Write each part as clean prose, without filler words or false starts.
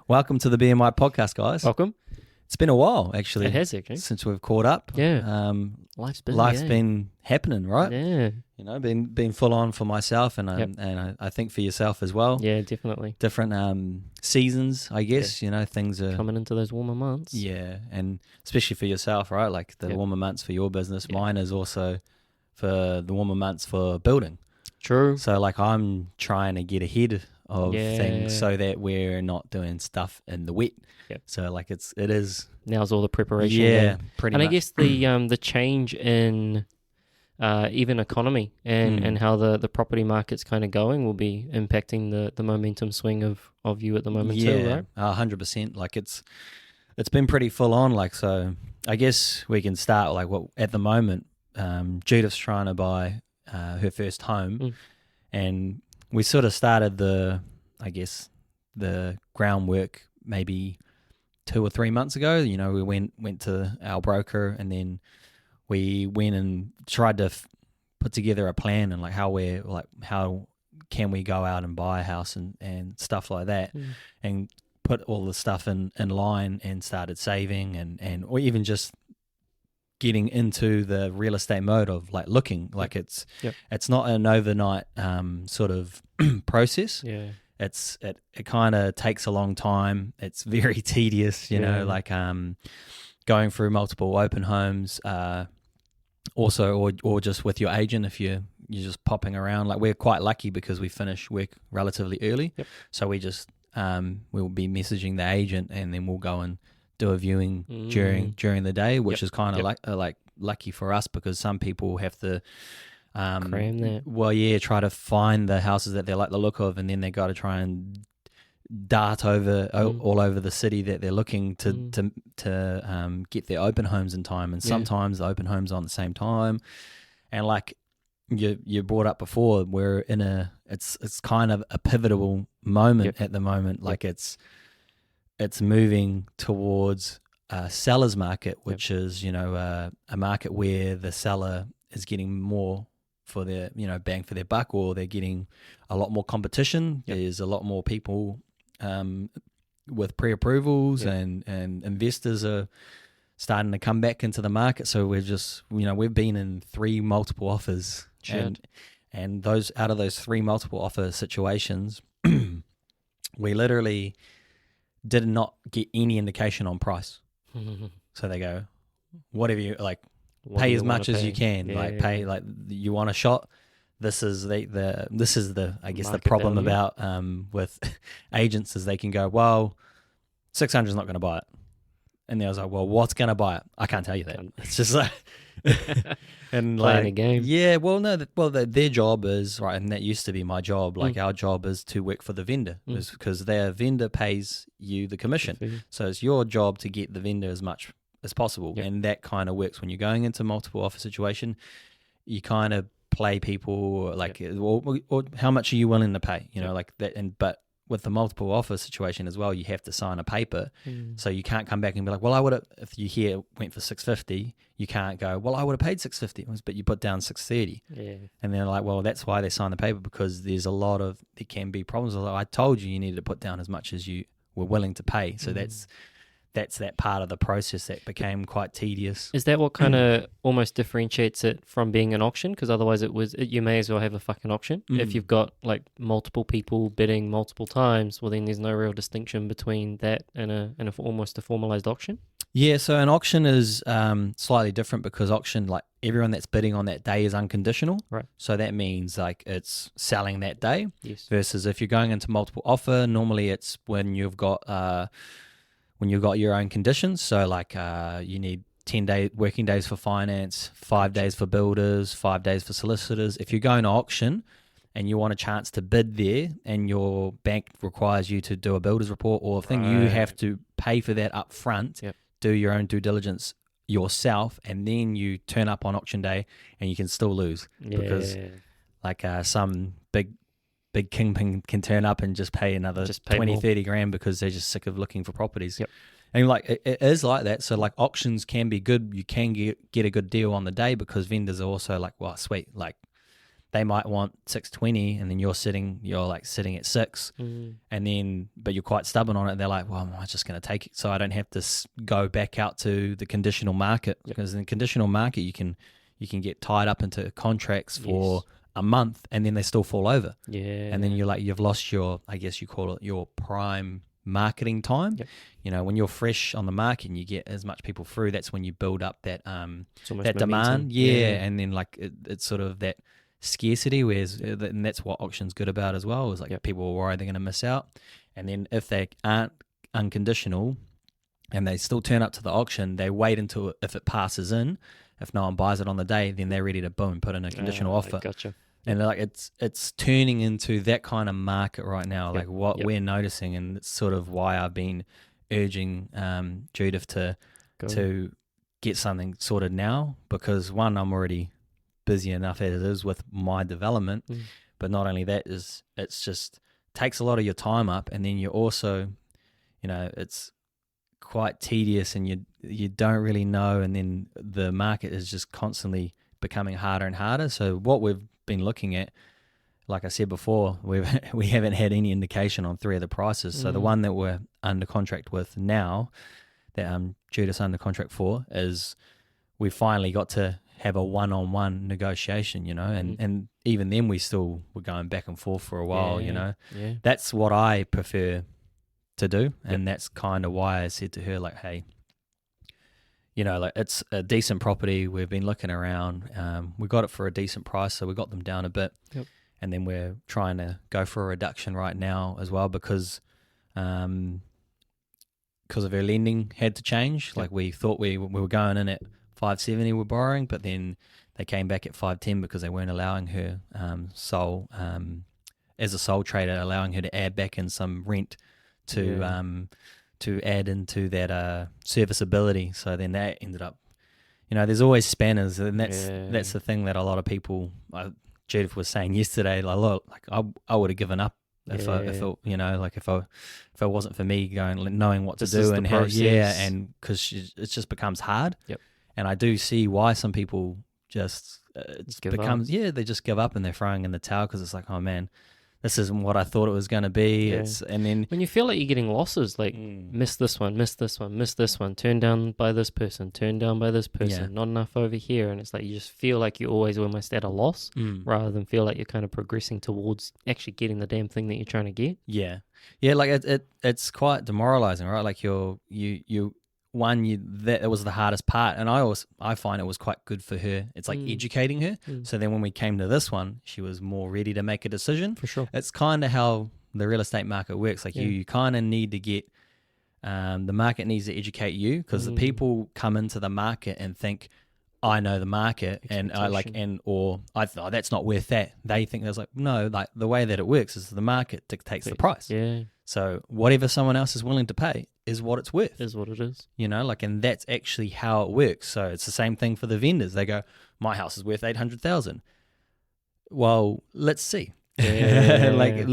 Welcome to the BMI podcast, guys. Welcome. It's been a while, actually. It has, actually. Since we've caught up. Yeah. Life's busy. Life's been happening, right? Yeah. You know, been full on for myself, and I think for yourself as well. Yeah, definitely. Different seasons, I guess. You know, things are coming into those warmer months. Yeah, and especially for yourself, right? Like the warmer months for your business. Mine is also for the warmer months for building. True. So like I'm trying to get ahead of things so that we're not doing stuff in the wet. Yep. So like it is now's all the preparation. Yeah, pretty and much. I guess the change in even economy and how the property market's kind of going will be impacting the momentum swing of you at the moment too, right? 100%. Like it's been pretty full on. Like, so I guess we can start like what at the moment Judith's trying to buy her first home, and we sort of started the groundwork maybe 2 or 3 months ago. You know, we went to our broker, and then we went and tried to put together a plan and like how can we go out and buy a house and stuff like that, and put all the stuff in line and started saving and or even just getting into the real estate mode of like looking like it's not an overnight sort of process. Yeah. It kind of takes a long time. It's very tedious, you know, like going through multiple open homes, also or just with your agent if you're just popping around. Like we're quite lucky because we finish work relatively early, so we just we'll be messaging the agent and then we'll go and do a viewing during the day, which is kind of like lucky for us because some people have to cram that. Well, try to find the houses that they like the look of, and then they got to try and dart over all over the city that they're looking to get their open homes in time, and sometimes the open homes on the same time, and like you brought up before, we're in it's kind of a pivotal moment at the moment. Like it's moving towards a seller's market, which is, you know, a market where the seller is getting more for their, you know, bang for their buck, or they're getting a lot more competition. There's a lot more people with pre-approvals and investors are starting to come back into the market. So we're just, you know, we've been in 3 multiple offers and those out of those 3 multiple offer situations, we literally did not get any indication on price. So they go, whatever you like, pay as much as you can. Pay like you want a shot. This is the I guess market the problem value. About with agents is they can go, well, 600 is not going to buy it, and I was like, well, what's going to buy it? I can't tell you that. It's just like and playing like a game. Yeah, well, no, their job is right, and that used to be my job. Like our job is to work for the vendor, because their vendor pays you the commission. So it's your job to get the vendor as much as possible, and that kind of works when you're going into multiple offer situation. You kind of play people like, or how much are you willing to pay? You know, like that. But with the multiple offer situation as well, you have to sign a paper, so you can't come back and be like, well, I would have, if you hear went for 650, you can't go, well, I would have paid 650, but you put down 630, and they're like, well, that's why they sign the paper, because there can be problems. Like, I told you needed to put down as much as you were willing to pay, so that's that part of the process that became quite tedious. Is that what kind of almost differentiates it from being an auction? Because otherwise you may as well have a fucking auction. If you've got like multiple people bidding multiple times, well then there's no real distinction between that and almost a formalized auction. Yeah, so an auction is slightly different, because auction, like everyone that's bidding on that day is unconditional. Right. So that means like it's selling that day. Yes. Versus if you're going into multiple offer, normally it's when you've got your own conditions. So like you need 10 working days for finance, 5 days for builders, 5 days for solicitors. If you're going to auction and you want a chance to bid there, and your bank requires you to do a builder's report or thing, you have to pay for that up front, do your own due diligence yourself, and then you turn up on auction day and you can still lose. Because like some big kingpin can turn up and just pay another 20-30 grand because they're just sick of looking for properties. And like it is like that. So like auctions can be good. You can get a good deal on the day, because vendors are also like, well, sweet, like they might want 620, and then you're like sitting at 6, and then but you're quite stubborn on it. They're like, well, I'm just going to take it, so I don't have to go back out to the conditional market, because in the conditional market you can get tied up into contracts for a month, and then they still fall over. And then you've lost your, I guess you call it your prime marketing time. When you're fresh on the market and you get as much people through, that's when you build up that demand. And then like it's sort of that scarcity, and that's what auction's good about as well, is like people are worried they're going to miss out. And then if they aren't unconditional and they still turn up to the auction, they wait until if it passes in. If no one buys it on the day, then they're ready to boom, put in a conditional offer. Gotcha. And like it's turning into that kind of market right now, like what we're noticing, and it's sort of why I've been urging Judith to get something sorted now, because one, I'm already busy enough as it is with my development, but not only that, it's just takes a lot of your time up, and then you also, it's quite tedious, and you don't really know, and then the market is just constantly becoming harder and harder. So what we've been looking at, like I said before, we haven't had any indication on 3 of the prices. So the one that we're under contract with now, that Judith's under contract for, is we finally got to have a one-on-one negotiation, and even then we still were going back and forth for a while. That's what I prefer to do, and that's kind of why I said to her, like, hey, like it's a decent property. We've been looking around. We got it for a decent price, so we got them down a bit. And then we're trying to go for a reduction right now as well, because of our lending had to change. Like we thought we were going in at 570 we're borrowing, but then they came back at 510 because they weren't allowing her as a sole trader, allowing her to add back in some rent to add into that serviceability. So then that ended up, there's always spanners, and that's the thing that a lot of people, Judith was saying yesterday, like I would have given up if it wasn't for me knowing what to do and how, and because it just becomes hard. And I do see why some people just they just give up and they're throwing in the towel, because it's like, oh man, this isn't what I thought it was going to be. And then when you feel like you're getting losses, like miss this one, turned down by this person, not enough over here, and it's like you just feel like you're always almost at a loss, rather than feel like you're kind of progressing towards actually getting the damn thing that you're trying to get. Like it's quite demoralizing, right? Like that was the hardest part, and I find it was quite good for her. It's like educating her. So then when we came to this one, she was more ready to make a decision. For sure. It's kind of how the real estate market works. Like you kind of need to get the market needs to educate you, because the people come into the market and think, I know the market, and I thought that's not worth that. They think there's like, no, like the way that it works is the market dictates the price. So whatever someone else is willing to pay is what it's worth. Is what it is. And that's actually how it works. So it's the same thing for the vendors. They go, my house is worth 800,000. Well, let's see. Like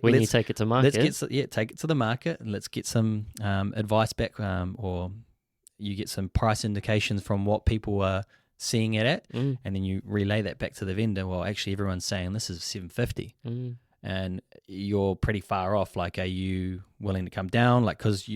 when you take it to market, take it to the market, and let's get some advice back, or you get some price indications from what people are seeing it at, and then you relay that back to the vendor. Well, actually, everyone's saying this is 750. And you're pretty far off. Like, are you willing to come down? Like, because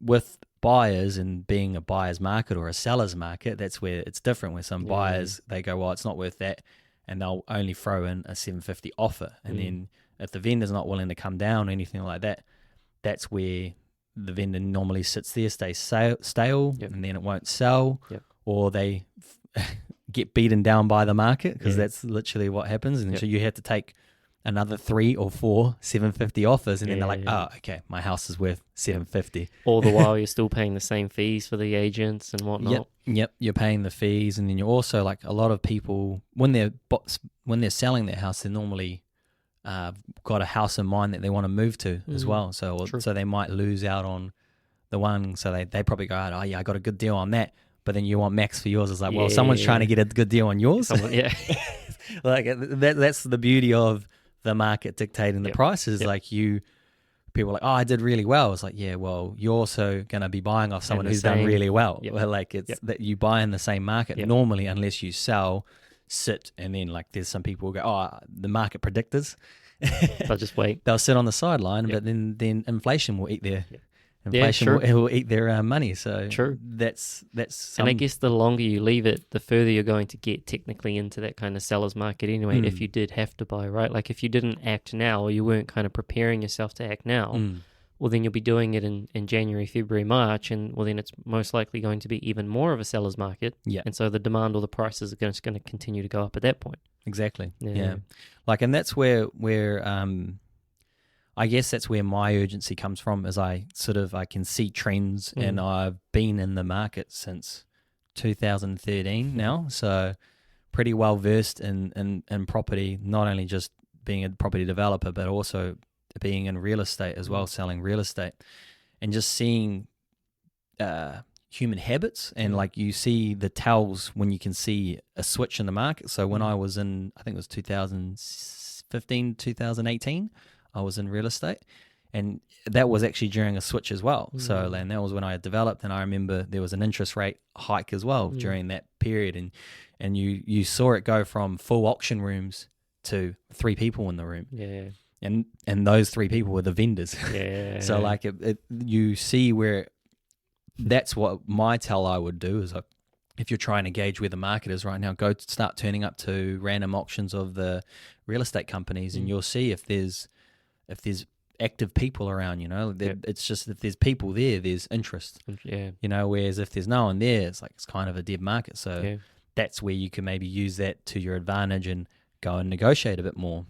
with buyers and being a buyer's market or a seller's market, that's where it's different. Where some buyers, they go, well, it's not worth that, and they'll only throw in a 750 offer. And then if the vendor's not willing to come down or anything like that, that's where the vendor normally sits there, stays stale, and then it won't sell, or they get beaten down by the market, because that's literally what happens. And so you have to take another 3 or 4 750 offers, and then they're like, oh, okay, my house is worth 750. All the while you're still paying the same fees for the agents and whatnot. Yep, you're paying the fees, and then you're also, like, a lot of people, when they're selling their house, they're normally got a house in mind that they want to move to as well. So they might lose out on the one, so they probably go, oh yeah, I got a good deal on that. But then you want max for yours. It's like, well, someone's trying to get a good deal on yours. Like that's the beauty of the market dictating the prices. Like people are like, oh, I did really well. It's like, yeah, well, you're also going to be buying off someone who's done really well. Like it's that you buy in the same market normally, unless you sell sit, and then like there's some people who go, oh, the market predictors. They'll just wait. They'll sit on the sideline, but then inflation will eat their will eat their money. So true. That's and I guess the longer you leave it, the further you're going to get technically into that kind of seller's market anyway. If you did have to buy, right? Like if you didn't act now, or you weren't kind of preparing yourself to act now. Well, then you'll be doing it in January, February, March, and well, then it's most likely going to be even more of a seller's market. Yeah. And so the demand or the prices are just going to continue to go up at that point. Exactly. Yeah. Like, and that's where I guess that's where my urgency comes from, is I can see trends, and I've been in the market since 2013 now, so pretty well versed in property, not only just being a property developer, but also being in real estate as well, selling real estate, and just seeing human habits, and like you see the tells when you can see a switch in the market. So when I was in, I think it was 2015, 2018, I was in real estate, and that was actually during a switch as well. So, and that was when I had developed, and I remember there was an interest rate hike as well during that period, and you saw it go from full auction rooms to 3 people in the room. Yeah. And those 3 people were the vendors. Yeah. So like you see where that's what my tell I would do is, if you're trying to gauge where the market is right now, go start turning up to random auctions of the real estate companies, and you'll see if there's active people around. It's just if there's people there's interest. Yeah. Whereas if there's no one there, it's kind of a dead market. So that's where you can maybe use that to your advantage and go and negotiate a bit more.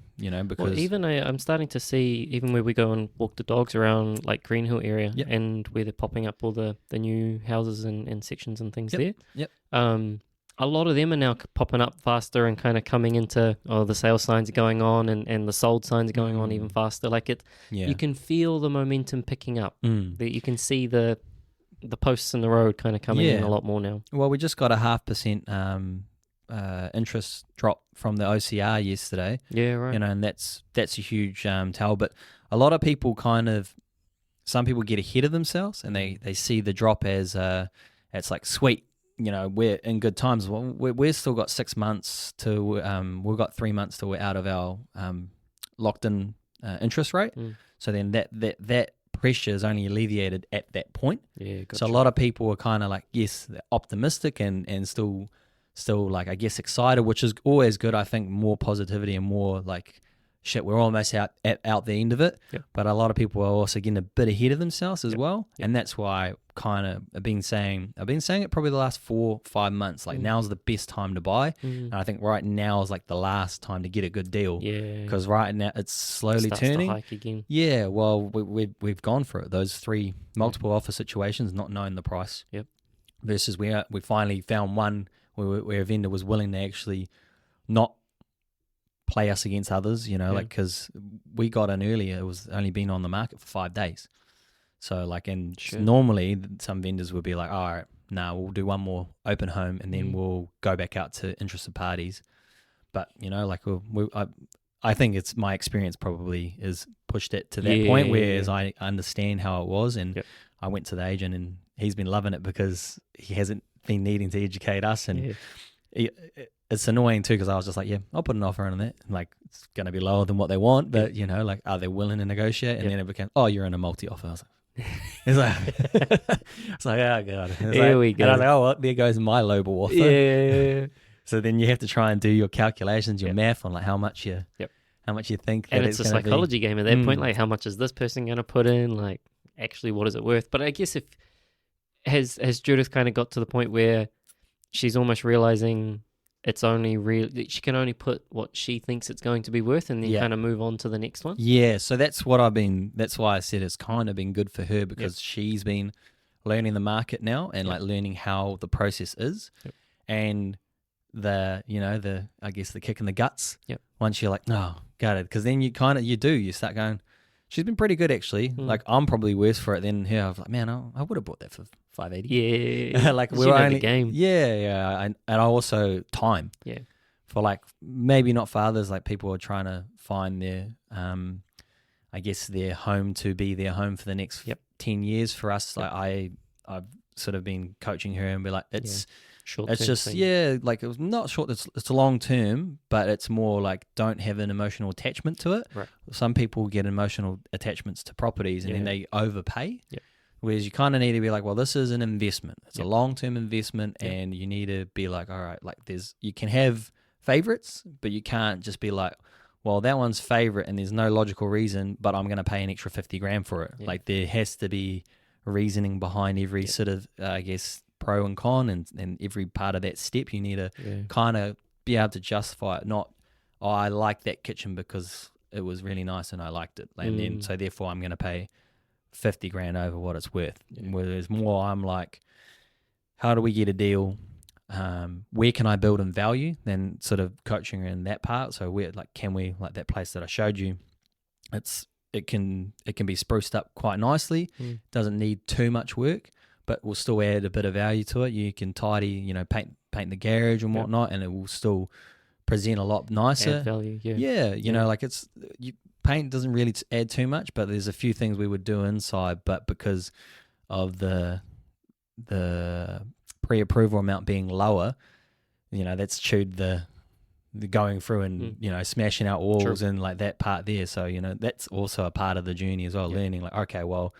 Because even I'm starting to see, even where we go and walk the dogs around like Green Hill area, and where they're popping up all the new houses and sections and things there. Yep. A lot of them are now popping up faster and kind of coming into, the sales signs are going on, and the sold signs are going on even faster. Like you can feel the momentum picking up. You can see the posts in the road kind of coming in a lot more now. Well, we just got a 0.5% interest drop from the OCR yesterday. Yeah, right. And that's a huge tell. But a lot of people some people get ahead of themselves, and they see the drop as it's like, sweet, we're in good times. Well, we've still got 6 months to we've got 3 months till we're out of our locked in interest rate. So then that pressure is only alleviated at that point. Yeah, gotcha. So a lot of people are kind of like, yes, they're optimistic and still like, I guess, excited, which is always good. I think more positivity and more like, shit, we're almost out the end of it. Yep. But a lot of people are also getting a bit ahead of themselves as well. Yep. And that's why I've been saying it probably the last 4-5 months, like now's the best time to buy. And I think right now is like the last time to get a good deal. Yeah. Because right now it's slowly turning. To hike again. Yeah. Well, we've gone for it. Those 3 multiple offer situations, not knowing the price. Yep. Versus we finally found one where a vendor was willing to actually not play us against others, like, because we got in earlier, it was only been on the market for 5 days. So like, and normally some vendors would be like, all right, we'll do one more open home and then we'll go back out to interested parties. But, like I think it's my experience probably is pushed it to that point, whereas I understand how it was. And I went to the agent and he's been loving it because he hasn't been needing to educate us. And it's annoying too, because I was just like, I'll put an offer on that. Like, it's going to be lower than what they want, but like, are they willing to negotiate? And then it became, you're in a multi-offer. I was like, it's like, oh god. Here we go. And I was like, well, there goes my lowball offer. Yeah. So then you have to try and do your calculations, your math on like how much you think. And it's a psychology game at that point. Like, how much is this person going to put in? Like, actually, what is it worth? But I guess has Judith kind of got to the point where she's almost realizing it's only she can only put what she thinks it's going to be worth, and then kind of move on to the next one. Yeah, so that's why I said it's kind of been good for her, because she's been learning the market now and like learning how the process is, and the I guess the kick in the guts. Yep. Once you're like, no, got it, because then you start going, she's been pretty good actually. Like, I'm probably worse for it than her. I was like, man, I would have bought that for $580. Yeah. Like, we're only the game. Yeah. And I also time. Yeah. For like, maybe not fathers, like people are trying to find their I guess their home to be their home for the next 10 years. For us, like I've sort of been coaching her and be like, It's just thing. like it was not short. It's long term, but it's more like don't have an emotional attachment to it. Right. Some people get emotional attachments to properties and then they overpay. Yeah. Whereas you kind of need to be like, well, this is an investment. It's a long term investment, Yep. and you need to be like, all right, like you can have favorites, but you can't just be like, well, that one's favorite and there's no logical reason, but I'm going to pay an extra 50 grand for it. Yeah. Like there has to be reasoning behind every sort of, I guess, pro and con, and every part of that step. You need to kind of be able to justify it. Not, oh, I like that kitchen because it was really nice and I liked it. And then, so therefore I'm going to pay 50 grand over what it's worth. Whereas more, I'm like, how do we get a deal? Where can I build in value? Then sort of coaching in that part. So where, like, can we, like that place that I showed you, it can be spruced up quite nicely. Doesn't need too much work, but will still add a bit of value to it. You can tidy, paint the garage and whatnot, and it will still present a lot nicer. Add value, like paint doesn't really add too much, but there's a few things we would do inside, but because of the pre-approval amount being lower, that's chewed the going through and smashing out walls and like that part there. So that's also a part of the journey as well. Learning like, okay, well,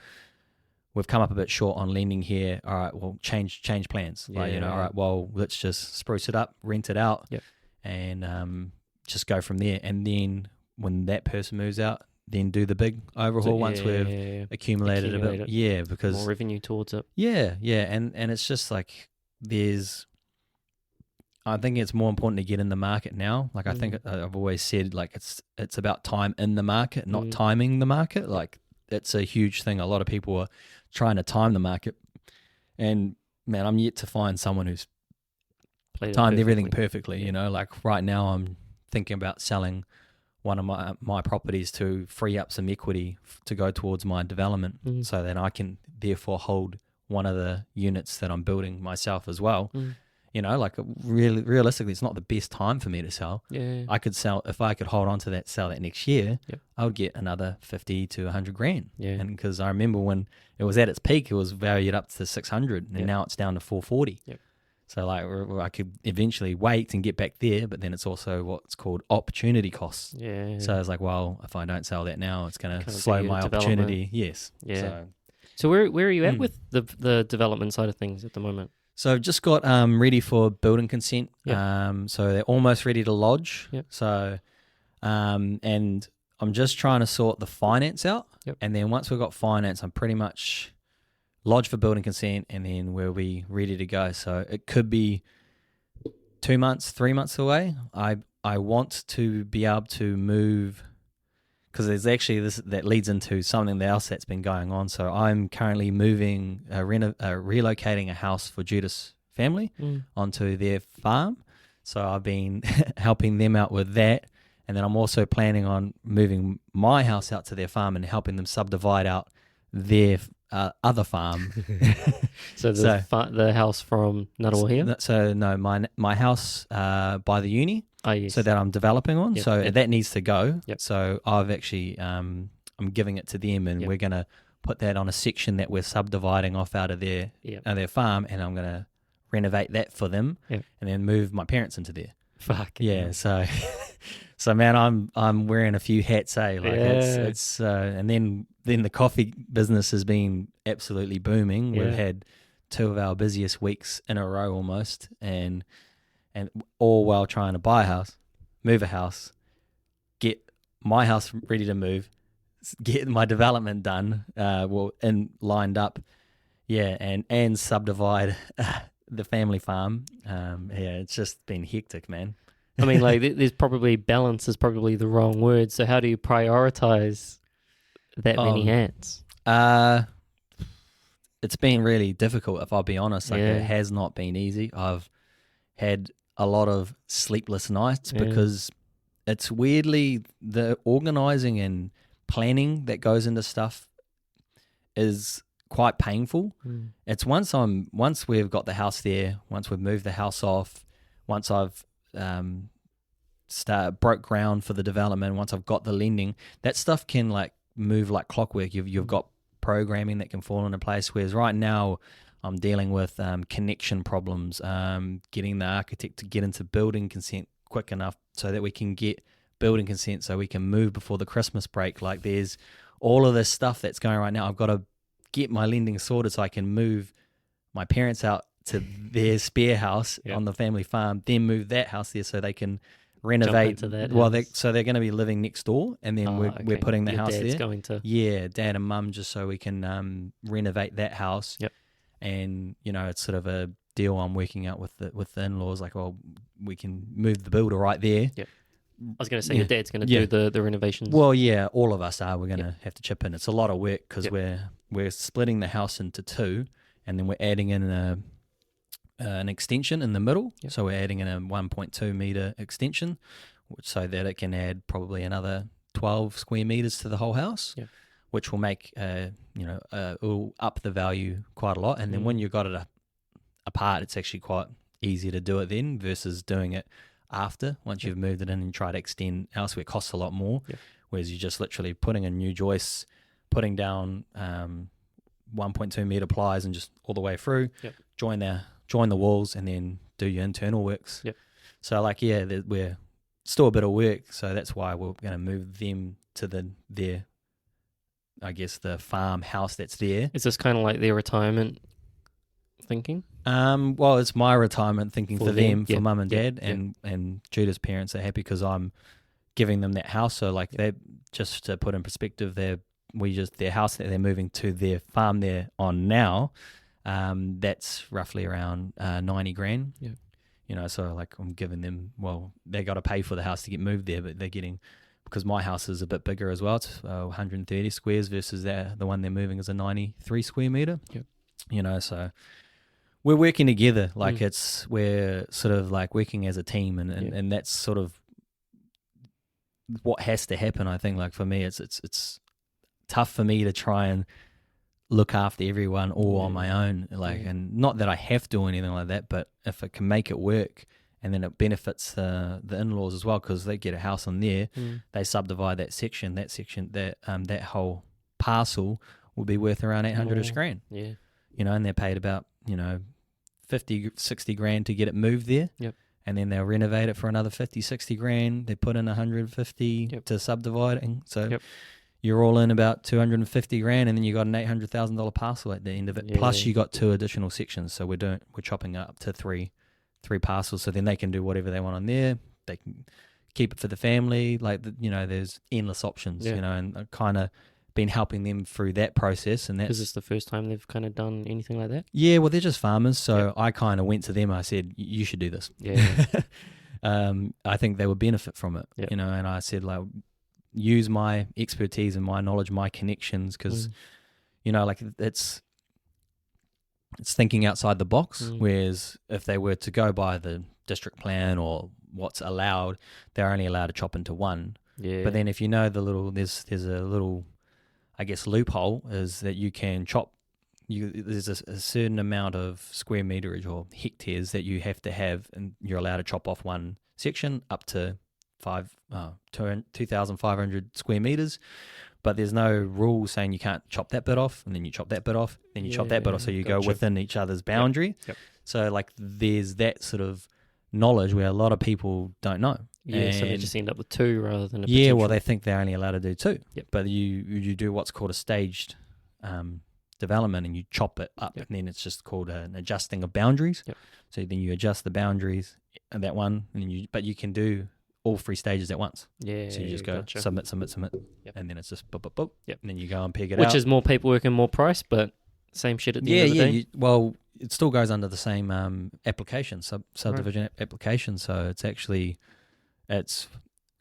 we've come up a bit short on lending here. All right, well, change plans. All right, well, let's just spruce it up, rent it out, and just go from there. And then when that person moves out, then do the big overhaul once we've accumulated a bit. Yeah, because more revenue towards it. Yeah, and it's just like I think it's more important to get in the market now. Like I think I've always said, like it's about time in the market, not timing the market. Like it's a huge thing. A lot of people are trying to time the market, and man, I'm yet to find someone who's timed everything perfectly. Like right now, I'm thinking about selling one of my properties to free up some equity to go towards my development, so that I can therefore hold one of the units that I'm building myself as well. Like really realistically, it's not the best time for me to sell. I could sell, if I could hold on to that, sell that next year, I would get another 50 to 100 grand. And because I remember when it was at its peak, it was valued up to 600 and now it's down to 440. So like I could eventually wait and get back there, but then it's also what's called opportunity costs. So I was like, well, if I don't sell that now, it's going to slow my opportunity. Yes. So where are you at with the development side of things at the moment? So I've just got ready for building consent. So they're almost ready to lodge. So, and I'm just trying to sort the finance out. And then once we've got finance, I'm pretty much lodged for building consent, and then we'll be ready to go. So it could be 2 months, 3 months away. I want to be able to move, because there's actually that leads into something else that's been going on. So I'm currently moving, relocating a house for Judith's family onto their farm. So I've been helping them out with that. And then I'm also planning on moving my house out to their farm and helping them subdivide out their other farm. So the house from Ngunnawal here? So no, my house by the uni. So that I'm developing on. That needs to go. So I've actually, I'm giving it to them, and we're going to put that on a section that we're subdividing off out of their farm, and I'm going to renovate that for them, and then move my parents into there. So man, I'm wearing a few hats, Like it's and then the coffee business has been absolutely booming. We've had 2 of our busiest weeks in a row almost, and all while trying to buy a house, move a house, get my house ready to move, get my development done, and lined up, and subdivide the family farm. It's just been hectic, man. I mean, like, there's probably balance is probably the wrong word. So how do you prioritize that many hats? It's been really difficult, if I'll be honest. Like, it has not been easy. I've had a lot of sleepless nights because it's weirdly the organizing and planning that goes into stuff is quite painful. It's once we've got the house there, once we've moved the house off, once I've broke ground for the development, once I've got the lending, that stuff can like move like clockwork. You've got programming that can fall into place, whereas right now I'm dealing with connection problems, getting the architect to get into building consent quick enough so that we can get building consent so we can move before the Christmas break. Like there's all of this stuff that's going right now. I've got to get my lending sorted so I can move my parents out to their spare house on the family farm, then move that house there so they can renovate. So they're going to be living next door, and then we're putting the house there. Dad and mum, just so we can renovate that house. And it's sort of a deal I'm working out with the in-laws. Like, well, we can move the builder right there. I was going to say your dad's going to do the renovations. Well, yeah, all of us are. We're going to have to chip in. It's a lot of work because we're splitting the house into two, and then we're adding in an extension in the middle. So we're adding in a 1.2 meter extension, so that it can add probably another 12 square meters to the whole house, which will make will up the value quite a lot. And then when you've got it apart, it's actually quite easy to do it then versus doing it after. Once you've moved it in and try to extend elsewhere, it costs a lot more. Whereas you're just literally putting in new joists, putting down 1.2 meter plies and just all the way through, join the walls, and then do your internal works. So we're still a bit of work, so that's why we're going to move them to their I guess the farmhouse that's there. Is this kind of like their retirement thinking? Well, it's my retirement thinking for them, for mum and dad, and Judah's parents are happy because I'm giving them that house. So like they, just to put in perspective, their house that they're moving to, their farm they're on now, that's roughly around 90 grand. So like I'm giving them, well, they got to pay for the house to get moved there, but they're getting, because my house is a bit bigger as well. It's 130 squares versus the one they're moving is a 93 square meter. So we're working together. Like we're sort of like working as a team, and that's sort of what has to happen. I think like for me, it's tough for me to try and look after everyone all on my own. Like, and not that I have to or anything like that, but if I can make it work. And then it benefits the in-laws as well because they get a house on there. They subdivide that section, that whole parcel will be worth around 800-ish grand. And they're paid about 50, 60 grand to get it moved there. And then they'll renovate it for another 50, 60 grand. They put in 150 to subdividing. So you're all in about 250 grand, and then you got an $800,000 parcel at the end of it. Plus you got 2 additional sections. So we're chopping it up to three parcels, so then they can do whatever they want on there. They can keep it for the family. Like, there's endless options, and I've kind of been helping them through that process. And that's, is this the first time they've kind of done anything like that? Yeah, well, they're just farmers. So I kind of went to them. I said, you should do this. I think they would benefit from it, and I said, like, use my expertise and my knowledge, my connections, because, like it's thinking outside the box, whereas if they were to go by the district plan or what's allowed, they're only allowed to chop into one. But then if there's a little, I guess, loophole is that you can chop, there's a certain amount of square meterage or hectares that you have to have, and you're allowed to chop off one section up to 2,500 square meters. But there's no rule saying you can't chop that bit off, and then you chop that bit off, then you chop that bit off, so you go within each other's boundary. So like there's that sort of knowledge where a lot of people don't know. So they just end up with 2 rather than a well, they think they're only allowed to do 2. But you do what's called a staged development, and you chop it up, and then it's just called an adjusting of boundaries. So then you adjust the boundaries of that one, and then you can do all 3 stages at once. So you just go submit, and then it's just boop, boop, boop. And then you go and peg it out. Which is more paperwork and more price, but same shit at the end of the day. Well, it still goes under the same application, subdivision application. So it's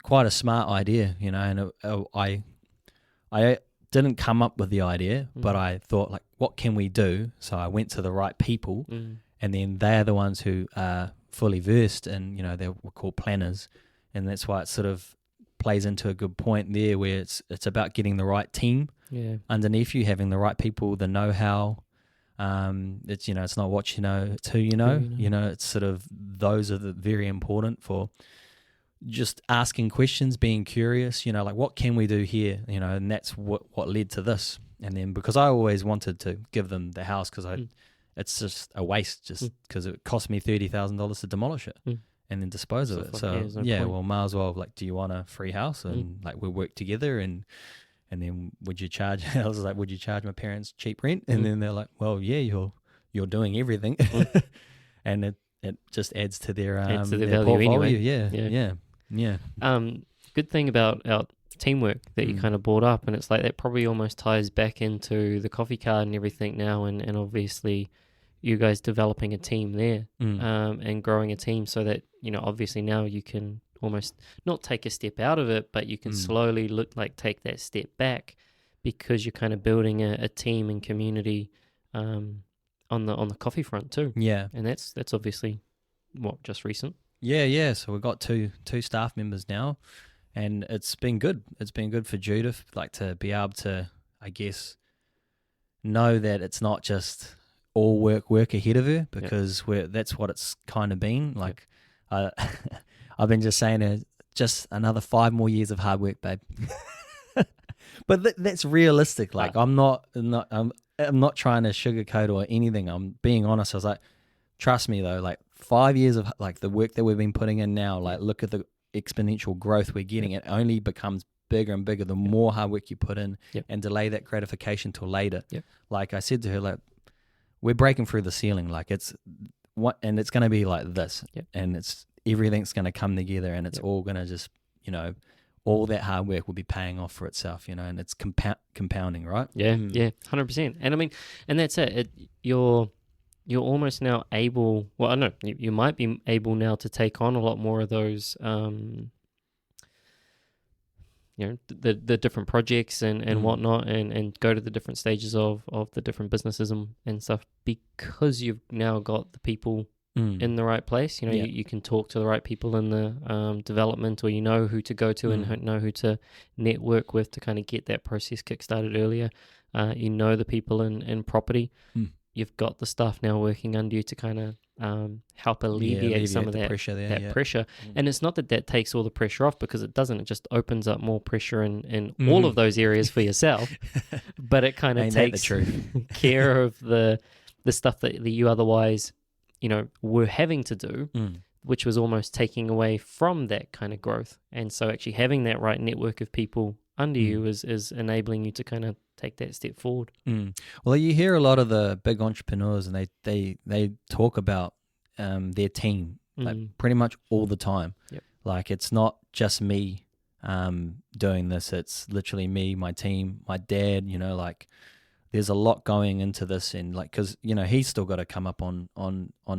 quite a smart idea, and I didn't come up with the idea, but I thought, like, what can we do? So I went to the right people, and then they're the ones who are fully versed, and they were called planners. And that's why it sort of plays into a good point there, where it's about getting the right team underneath you, having the right people, the know-how. It's it's not what you know, it's who you know. It's sort of, those are very important for just asking questions, being curious. Like, what can we do here? And that's what led to this. And then because I always wanted to give them the house, because it's just a waste just because it cost me $30,000 to demolish it and then dispose of it. So well, might as well, like, do you want a free house? And like, we'll work together and then would you charge, I was like, would you charge my parents cheap rent? And then they're like, well, yeah, you're doing everything. And it just adds to their value portfolio. Anyway. Yeah. Good thing about our teamwork that you kind of brought up, and it's like that probably almost ties back into the coffee card and everything now, and obviously you guys developing a team there and growing a team so that, you know, obviously now you can almost not take a step out of it, but you can slowly take that step back because you're kind of building a team and community on the coffee front too. Yeah. And that's obviously just recent. Yeah. So we've got two staff members now, and it's been good. It's been good for Judith, like, to be able to, I guess, know that it's not just all work ahead of her, because that's what it's kind of been. Like, I've been just saying to her, just another 5 more years of hard work, babe. But that's realistic. Like, I'm not trying to sugarcoat or anything. I'm being honest. I was like, trust me though, like 5 years of like the work that we've been putting in now, like, look at the exponential growth we're getting. It only becomes bigger and bigger the more hard work you put in, and delay that gratification till later. Like I said to her, like, we're breaking through the ceiling. Like, it's going to be like this, and everything's going to come together, and it's all going to just, you know, all that hard work will be paying off for itself, you know, and it's compounding, right? Yeah, 100%. And I mean, and that's it. You're almost now able, well, I don't know, you might be able now to take on a lot more of those, you know, the different projects and whatnot, and go to the different stages of the different businesses and stuff, because you've now got the people in the right place. You know, you can talk to the right people in the development, or you know who to go to and know who to network with to kind of get that process kickstarted earlier. You know the people in property. You've got the staff now working under you to kind of help alleviate some of that pressure there, pressure. And it's not that takes all the pressure off, because it doesn't. It just opens up more pressure in all of those areas for yourself. But it kind of takes care of the stuff that you otherwise, you know, were having to do, which was almost taking away from that kind of growth. And so actually having that right network of people under you is enabling you to kind of take that step forward. Well, you hear a lot of the big entrepreneurs, and they talk about their team like pretty much all the time. Like, it's not just me doing this, it's literally me, my team, my dad, you know, like, there's a lot going into this, and like, because, you know, he's still got to come up on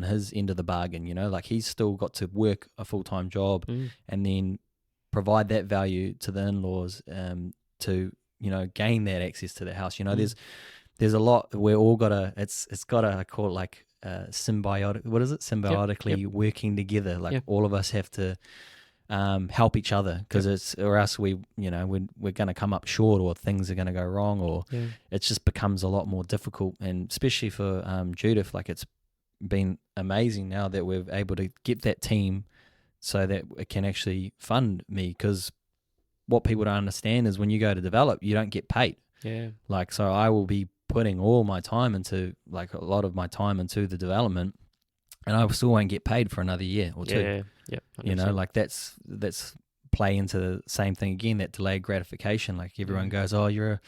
his end of the bargain, you know, like, he's still got to work a full-time job and then provide that value to the in-laws to, you know, gain that access to the house. You know, there's a lot. We're all gotta. It's gotta, I call it like symbiotic. What is it? Symbiotically working together. Like all of us have to help each other, because or else we're gonna come up short, or things are gonna go wrong, or it just becomes a lot more difficult. And especially for Judith, like, it's been amazing now that we're able to get that team so that it can actually fund me, because what people don't understand is when you go to develop, you don't get paid. Like, so I will be putting all my time into, like, a lot of my time into the development, and I still won't get paid for another year or two. You know, like, that's play into the same thing again, that delayed gratification. Like, everyone goes, oh, you're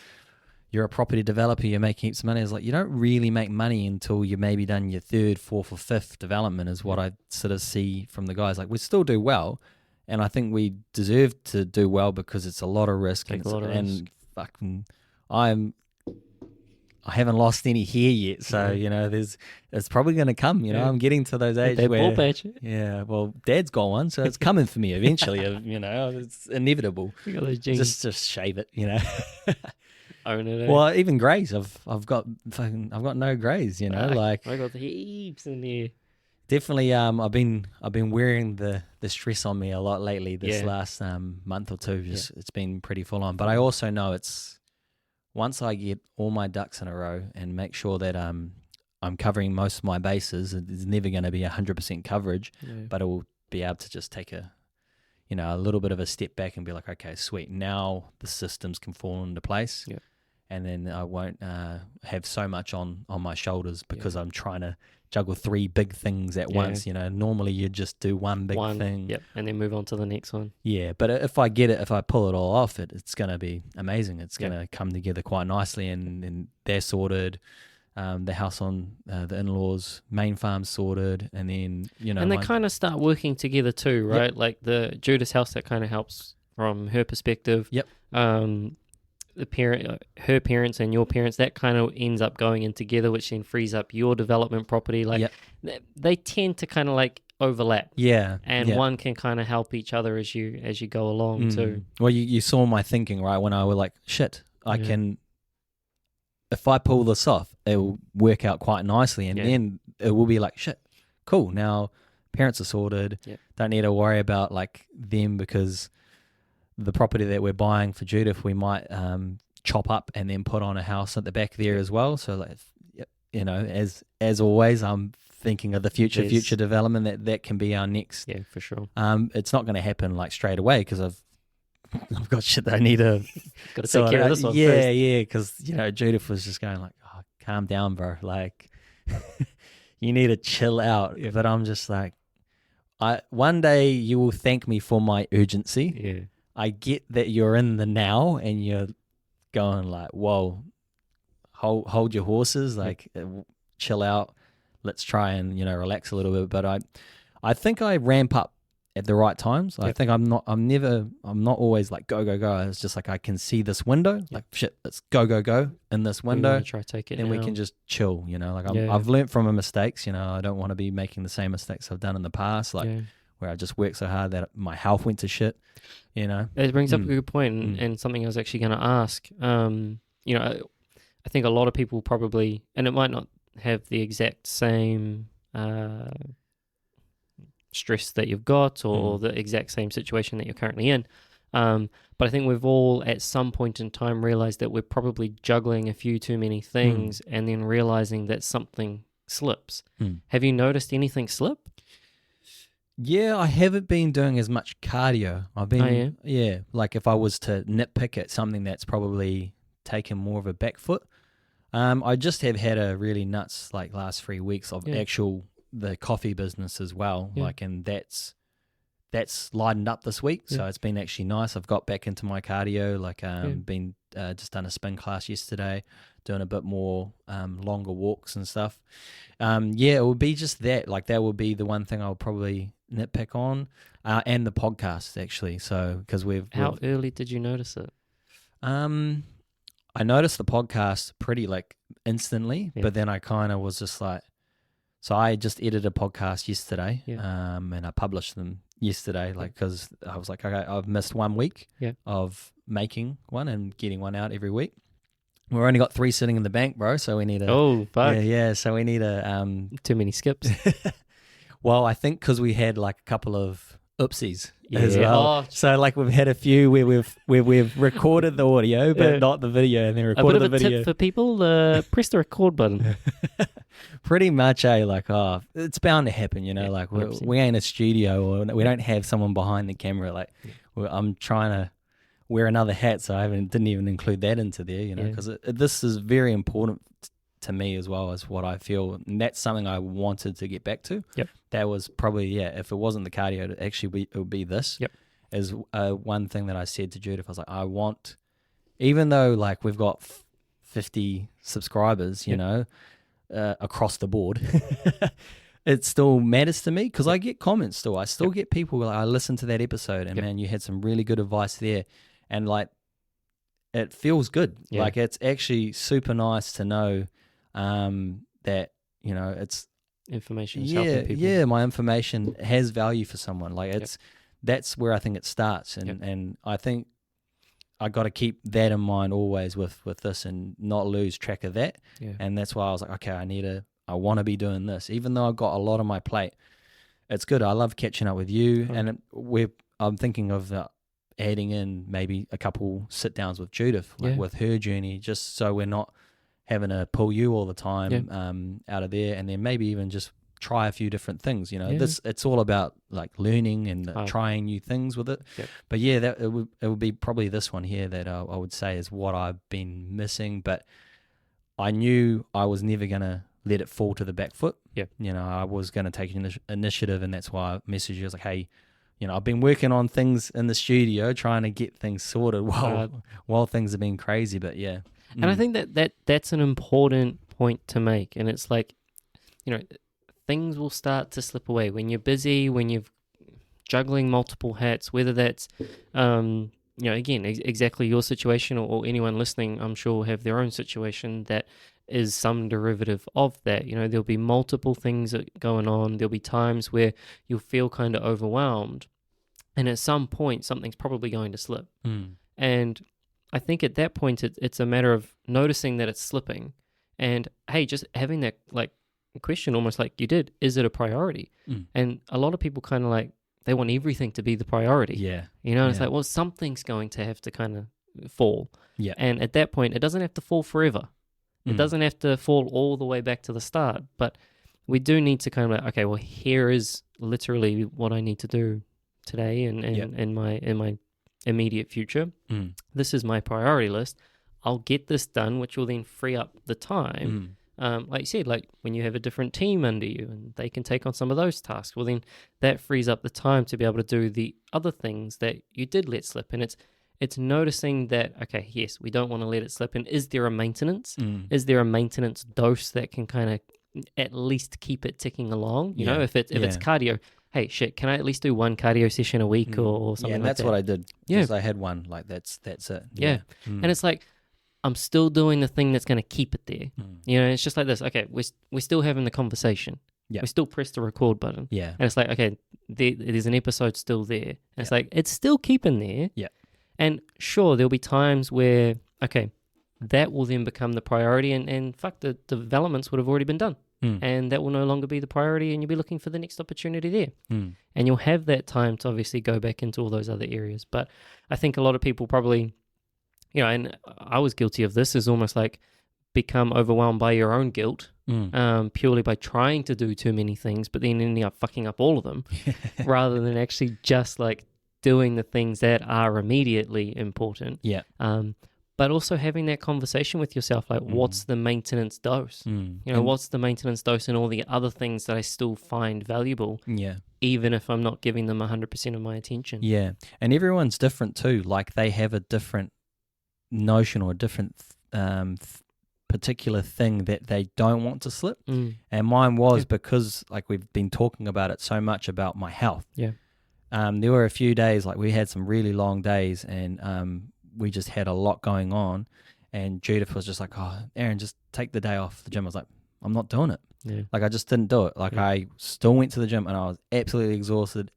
a property developer, you're making heaps of money. It's like, you don't really make money until you've maybe done your 3rd, 4th or 5th development, is what I sort of see from the guys. Like, we still do well, and I think we deserve to do well, because it's a lot of risk. And fucking, I haven't lost any hair yet, so you know, it's probably going to come. You know, I'm getting to those ages where well, Dad's got one, so it's coming for me eventually. You know, it's inevitable. You got those genes. Just shave it. You know. Own it. Well, even grays, I've got no grays. You know, like, I got heaps in there. Definitely, I've been wearing the stress on me a lot lately. This last month or two, it's been pretty full on. But I also know it's, once I get all my ducks in a row and make sure that I'm covering most of my bases, it's never going to be 100% coverage, but it will be able to just take a little bit of a step back and be like, okay, sweet, now the systems can fall into place. and then I won't have so much on my shoulders because I'm trying to juggle 3 big things at once. You know, normally you just do one big thing. Yep, and then move on to the next one. Yeah, but if I pull it all off, it's going to be amazing. It's going to come together quite nicely, and they're sorted. The house on the in-laws, main farm sorted, and then, you know. And they kind of start working together too, right? Yep. Like the Judith's house, that kind of helps from her perspective. Yep. Her parents and your parents, that kind of ends up going in together, which then frees up your development property. Like they tend to kind of like overlap. Yeah. And one can kind of help each other as you go along too. Well, you saw my thinking, right? When I was like, shit, I can, if I pull this off, it will work out quite nicely. And then it will be like, shit, cool. Now parents are sorted. Yep. Don't need to worry about like them, because the property that we're buying for Judith, we might chop up and then put on a house at the back there as well. So, like, you know, as always, I'm thinking of the future development that can be our next. Yeah, for sure. It's not going to happen like straight away, because I've got shit that I need to got to take care of this one. Yeah, because you know, Judith was just going like, "Oh, calm down, bro. Like, you need to chill out." Yeah. But I'm just like, one day you will thank me for my urgency. Yeah. I get that you're in the now and you're going like, whoa, hold your horses, like chill out. Let's try and, you know, relax a little bit. But I think I ramp up at the right times. I think I'm not always like go. It's just like I can see this window, like shit, let's go in this window. Try to take it and now. we can just chill, you know, like I've learned from my mistakes, you know. I don't want to be making the same mistakes I've done in the past, like where I just worked so hard that my health went to shit, you know. It brings up a good point, and something I was actually going to ask. You know, I think a lot of people probably, and it might not have the exact same stress that you've got, or the exact same situation that you're currently in. But I think we've all at some point in time realized that we're probably juggling a few too many things, and then realizing that something slips. Have you noticed anything slip? Yeah, I haven't been doing as much cardio. I've been, like if I was to nitpick at something that's probably taken more of a back foot, I just have had a really nuts like last 3 weeks of the coffee business as well. Like, and that's lightened up this week, so it's been actually nice. I've got back into my cardio, like been just done a spin class yesterday, doing a bit more longer walks and stuff. It would be just that, like that would be the one thing I'll probably nitpick on, and the podcast actually. So because how early did you notice it? I noticed the podcast pretty like instantly, but then I kind of was just like, so I just edited a podcast yesterday, and I published them yesterday, like because I was like, okay, I've missed 1 week of making one and getting one out every week. We've only got 3 sitting in the bank, bro. So we need a so we need a too many skips. Well, I think because we had like a couple of oopsies as well. So like we've had a few where we've recorded the audio but not the video, and then recorded the video. A bit of a tip for people: press the record button. Pretty much, like it's bound to happen, you know. Like we ain't a studio, or we don't have someone behind the camera. Like I'm trying to wear another hat, so I didn't even include that into there, you know, because this is very important to me as well as what I feel, and that's something I wanted to get back to. That was probably if it wasn't the cardio, it would be this. Is one thing that I said to Judith. I was like, I want, even though like we've got 50 subscribers, you know, across the board, it still matters to me because I get comments still. I still get people like, I listened to that episode and man, you had some really good advice there, and like it feels good. Like it's actually super nice to know that, you know, it's information is helping people. My information has value for someone. Like that's where I think it starts, and I think I got to keep that in mind always with this, and not lose track of that. And that's why I was like, okay, I want to be doing this, even though I've got a lot on my plate. It's good. I love catching up with you, and I'm thinking of adding in maybe a couple sit downs with Judith, like with her journey, just so we're not having to pull you all the time out of there, and then maybe even just try a few different things. It's all about like learning and trying new things with it. But yeah, that it would be probably this one here that I would say is what I've been missing. But I knew I was never gonna let it fall to the back foot. I was gonna take initiative, and that's why I messaged you. I was like, hey, I've been working on things in the studio, trying to get things sorted while things have been crazy. But yeah, and I think that's an important point to make. And it's like, things will start to slip away when you're busy, when you're juggling multiple hats, whether that's, again, exactly your situation or anyone listening, I'm sure will have their own situation that is some derivative of that. There'll be multiple things going on. There'll be times where you'll feel kind of overwhelmed. And at some point, something's probably going to slip. And I think at that point, it's a matter of noticing that it's slipping. And, hey, just having that, like, question almost like you did, is it a priority? And a lot of people kind of like, they want everything to be the priority. It's like, well, something's going to have to kind of fall. And at that point, it doesn't have to fall forever. It doesn't have to fall all the way back to the start. But we do need to kind of like, okay, well, here is literally what I need to do today and in my immediate future. This is my priority list. I'll get this done, which will then free up the time. Like you said, like when you have a different team under you and they can take on some of those tasks, well, then that frees up the time to be able to do the other things that you did let slip. And it's noticing that, okay, yes, we don't want to let it slip. And is there a maintenance? Is there a maintenance dose that can kind of at least keep it ticking along? If it's cardio, hey, shit, can I at least do one cardio session a week or something like that? Yeah, and that's what I did. Yeah. I had one, like that's it. Yeah. And it's like, I'm still doing the thing that's going to keep it there. It's just like this. Okay, we're still having the conversation. We still press the record button. And it's like, okay, there's an episode still there. And it's like, it's still keeping there. And sure, there'll be times where, okay, that will then become the priority and fuck, the developments would have already been done. And that will no longer be the priority and you'll be looking for the next opportunity there. And you'll have that time to obviously go back into all those other areas. But I think a lot of people probably, and I was guilty of this, is almost like become overwhelmed by your own guilt, purely by trying to do too many things, but then ending up fucking up all of them, rather than actually just like doing the things that are immediately important. But also having that conversation with yourself, like, what's the maintenance dose? What's the maintenance dose in all the other things that I still find valuable, even if I'm not giving them 100% of my attention. And everyone's different too. Like, they have a different notion or a different particular thing that they don't want to slip. And mine was because, like, we've been talking about it so much about my health. There were a few days, like, we had some really long days and we just had a lot going on, and Judith was just like, oh, Aaron, just take the day off the gym. I was like, I'm not doing it. Like, I just didn't do it. Like, I still went to the gym and I was absolutely exhausted,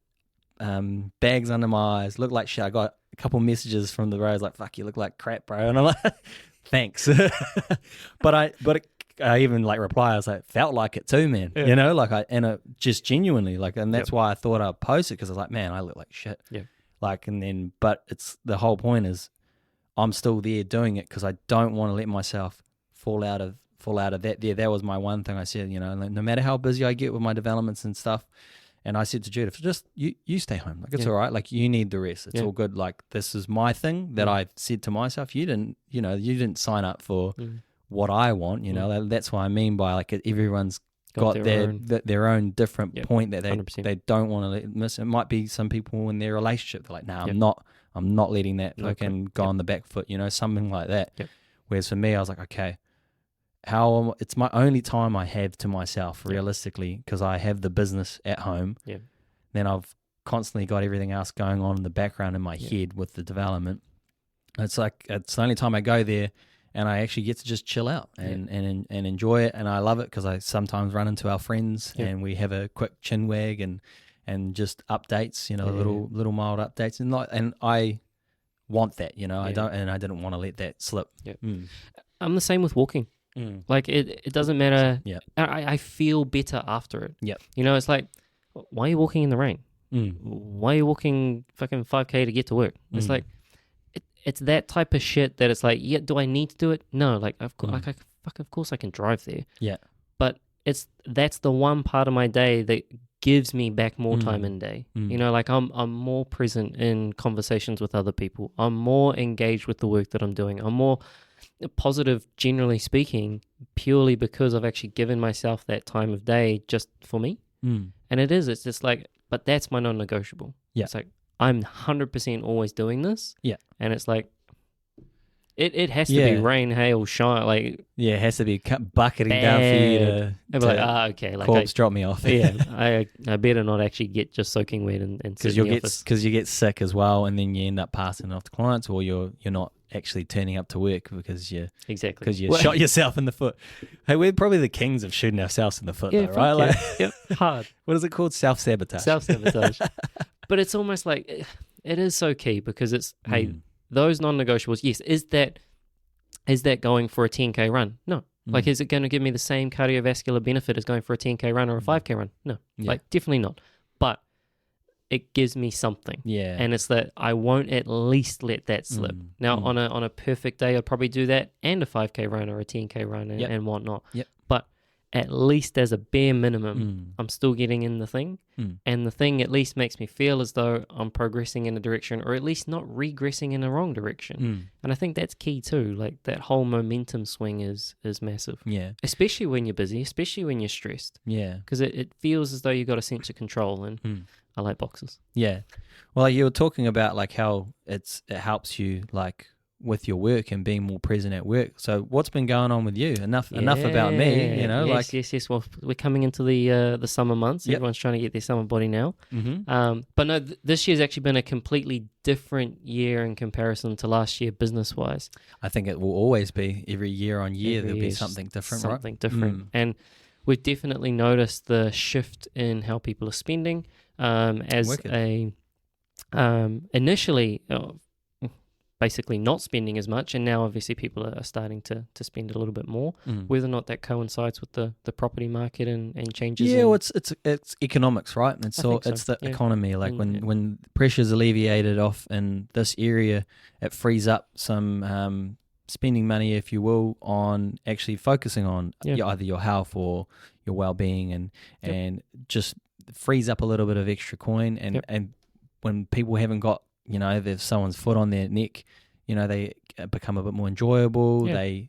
bags under my eyes, looked like shit. I got a couple messages from the bros like, fuck, you look like crap, bro. And I'm like, thanks. but I even like reply, I was like, felt like it too, man. Like, just genuinely, like, and that's why I thought I'd post it, because I was like, man, I look like shit. Like, and then, but it's, the whole point is I'm still there doing it because I don't want to let myself fall out of that. That was my one thing I said, like, no matter how busy I get with my developments and stuff. And I said to Judith, just you stay home. Like, it's all right. Like, you need the rest. It's all good. Like, this is my thing that I said to myself. You didn't sign up for what I want. That's what I mean by, like, everyone's got their own different point that they don't want to let miss. It might be some people in their relationship, they're like, nah, I'm not letting that fucking go on the back foot, something like that. Whereas for me, I was like, okay, it's my only time I have to myself, realistically, because I have the business at home. Then I've constantly got everything else going on in the background in my head with the development. It's like, it's the only time I go there and I actually get to just chill out and enjoy it. And I love it because I sometimes run into our friends and we have a quick chin wag and just updates, little mild updates. And I want that, I don't, and I didn't want to let that slip. I'm the same with walking. Like, it doesn't matter. I feel better after it. It's like, why are you walking in the rain? Why are you walking fucking 5K to get to work? It's like, it's that type of shit that it's like, do I need to do it? No, like, of course I can drive there. But that's the one part of my day that gives me back more time in day. You know, like I'm more present in conversations with other people. I'm more engaged with the work that I'm doing. I'm more positive, generally speaking, purely because I've actually given myself that time of day just for me. And it's just like, but that's my non-negotiable. Yeah. It's like, I'm 100% always doing this. Yeah. And it's like, it has to be rain, hail, shine, like... Yeah, it has to be bucketing down for you to like, okay. Like corpse drop me off. I better not actually get just soaking wet and sit in the office. Because you get sick as well, and then you end up passing it off to clients, or you're not actually turning up to work because you shot yourself in the foot. Hey, we're probably the kings of shooting ourselves in the foot, though, right? Like, yep, hard. What is it called? Self-sabotage. Self-sabotage. But it's almost like, it is so key because it's, hey, those non-negotiables, yes, is that going for a 10K run? No. Like, is it going to give me the same cardiovascular benefit as going for a 10K run or a 5K run? No. Like, definitely not. But it gives me something. Yeah. And it's that I won't at least let that slip. Now, on a perfect day, I'd probably do that and a 5K run or a 10K run and whatnot. Yep. But at least as a bare minimum, I'm still getting in the thing. And the thing at least makes me feel as though I'm progressing in a direction, or at least not regressing in the wrong direction. And I think that's key too. Like, that whole momentum swing is massive. Yeah. Especially when you're busy, especially when you're stressed. Yeah. Because it feels as though you've got a sense of control, and I like boxes. Yeah. Well, you were talking about like how it helps you like with your work and being more present at work. So what's been going on with you? Enough about me, you know. Yes. Well, we're coming into the summer months. Everyone's trying to get their summer body now. But no, this year's actually been a completely different year in comparison to last year, business wise. I think it will always be. Every year on year there'll be something different, right? Something different, and we've definitely noticed the shift in how people are spending. Initially. Basically not spending as much, and now obviously people are starting to spend a little bit more. Whether or not that coincides with the property market and changes. Yeah, well, it's economics, right? It's the economy. Like when pressure's alleviated off in this area, it frees up some spending money, if you will, on actually focusing on either your health or your well-being, and just frees up a little bit of extra coin. And when people haven't got, you know, there's someone's foot on their neck, you know, they become a bit more enjoyable. Yeah.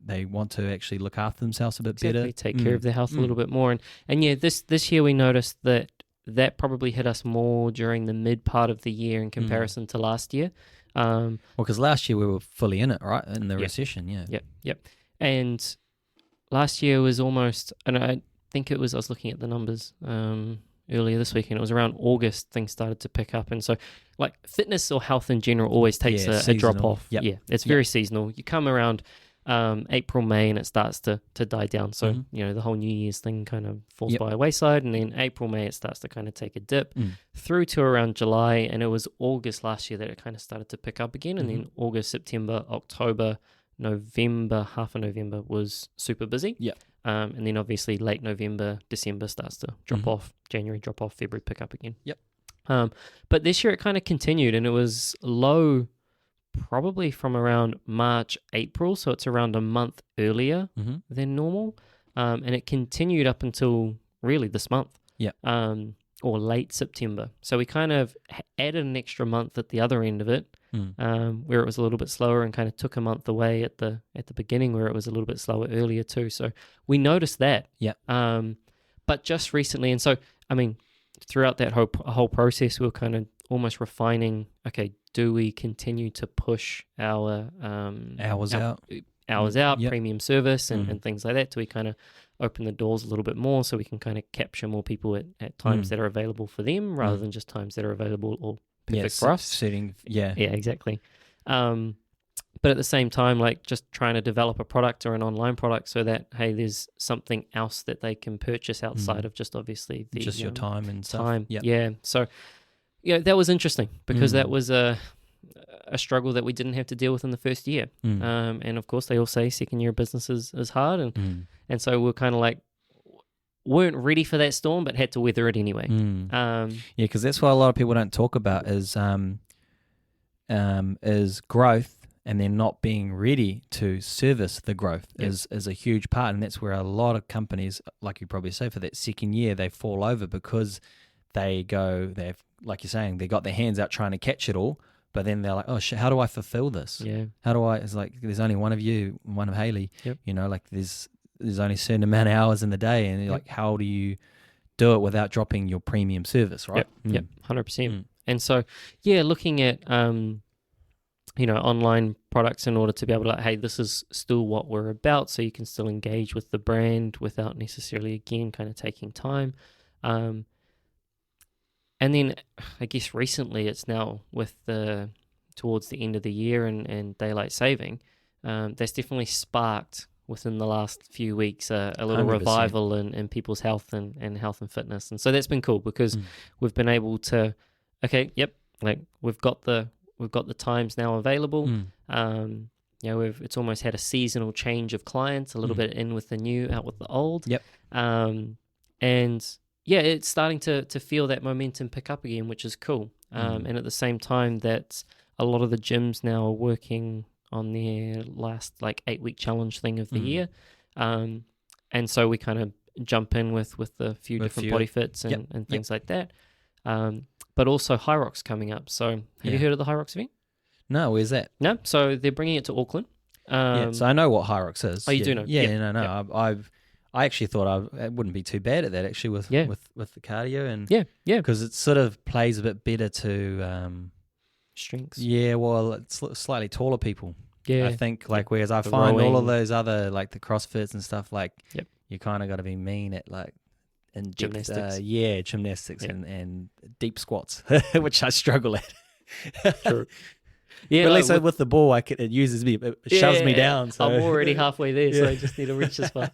They want to actually look after themselves a bit better. Take care of their health a little bit more. And yeah, this year we noticed that probably hit us more during the mid part of the year in comparison to last year. Well, because last year we were fully in it, right? In the recession, Yep. And last year was almost, and I think I was looking at the numbers earlier this week, and it was around August things started to pick up. And so, like, fitness or health in general always takes a drop off. Yep. It's very seasonal. You come around April, May, and it starts to die down. So, you know, the whole New Year's thing kind of falls by a wayside, and then April, May, it starts to kind of take a dip through to around July, and it was August last year that it kind of started to pick up again, and then August, September, October, November, half of November was super busy. Yeah. And then obviously late November, December starts to drop off, January drop off, February pick up again. Yep. But this year it kind of continued, and it was low probably from around March, April, so it's around a month earlier than normal. And it continued up until really this month. Yeah. Or late September. So we kind of added an extra month at the other end of it, where it was a little bit slower, and kind of took a month away at the beginning where it was a little bit slower earlier too. So we noticed that. Yeah. But just recently, and so, I mean, throughout that whole process, we were kind of almost refining, okay, do we continue to push our hours out, premium service and things like that? Do we kind of open the doors a little bit more so we can kind of capture more people at times that are available for them rather than just times that are available or perfect for us? Yeah, exactly. But at the same time, like, just trying to develop a product or an online product so that, hey, there's something else that they can purchase outside of just obviously your time and stuff. Yeah. So, yeah, that was interesting because that was a struggle that we didn't have to deal with in the first year. And of course, they all say second year of business is hard. And so we're kind of like, weren't ready for that storm, but had to weather it anyway. Because that's what a lot of people don't talk about is growth and then not being ready to service the growth is a huge part. And that's where a lot of companies, like you probably say, for that second year, they fall over because they've, like you're saying, they got their hands out trying to catch it all, but then they're like, oh shit, how do I fulfill this? Yeah. How do I, it's like, there's only one of you, one of Haley, Yep. you know, like there's only a certain amount of hours in the day, and you're like, how do you do it without dropping your premium service, right? Yep, 100%. And so, looking at, online products in order to be able to, like, hey, this is still what we're about, so you can still engage with the brand without necessarily, again, kind of taking time. And then I guess recently it's now with towards the end of the year and daylight saving, that's definitely sparked within the last few weeks a little 100%. revival in people's health and health and fitness. And so that's been cool because we've been able to, we've got the times now available. It's almost had a seasonal change of clients, a little bit in with the new, out with the old. Yep. It's starting to feel that momentum pick up again, which is cool. And at the same time, that a lot of the gyms now are working on their last 8-week challenge thing of the year. And so we kind of jump in with a few different body fits and things like that. But also High Rock's coming up. So have you heard of the High Rocks event? No, where's that? No, so they're bringing it to Auckland. So I know what High Rocks is. Oh, you do know? No. I actually thought I wouldn't be too bad at that actually with the cardio and because it sort of plays a bit better to strengths. Yeah, well, it's slightly taller people. Yeah, I think whereas I find all of those other the CrossFits and stuff you kind of got to be mean at in gymnastics. Gymnastics and deep squats, which I struggle at. True. Yeah, but at least with the ball, it uses me, it shoves me down. So. I'm already halfway there, so I just need to reach this far.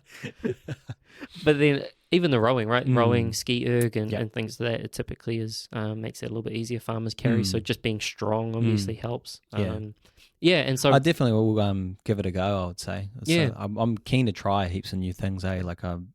But then even the rowing, right? Rowing, ski erg, and things like that, it typically is makes it a little bit easier. Farmers carry, so just being strong obviously helps. And so I definitely will give it a go. I would say. So I'm keen to try heaps of new things. Like I'm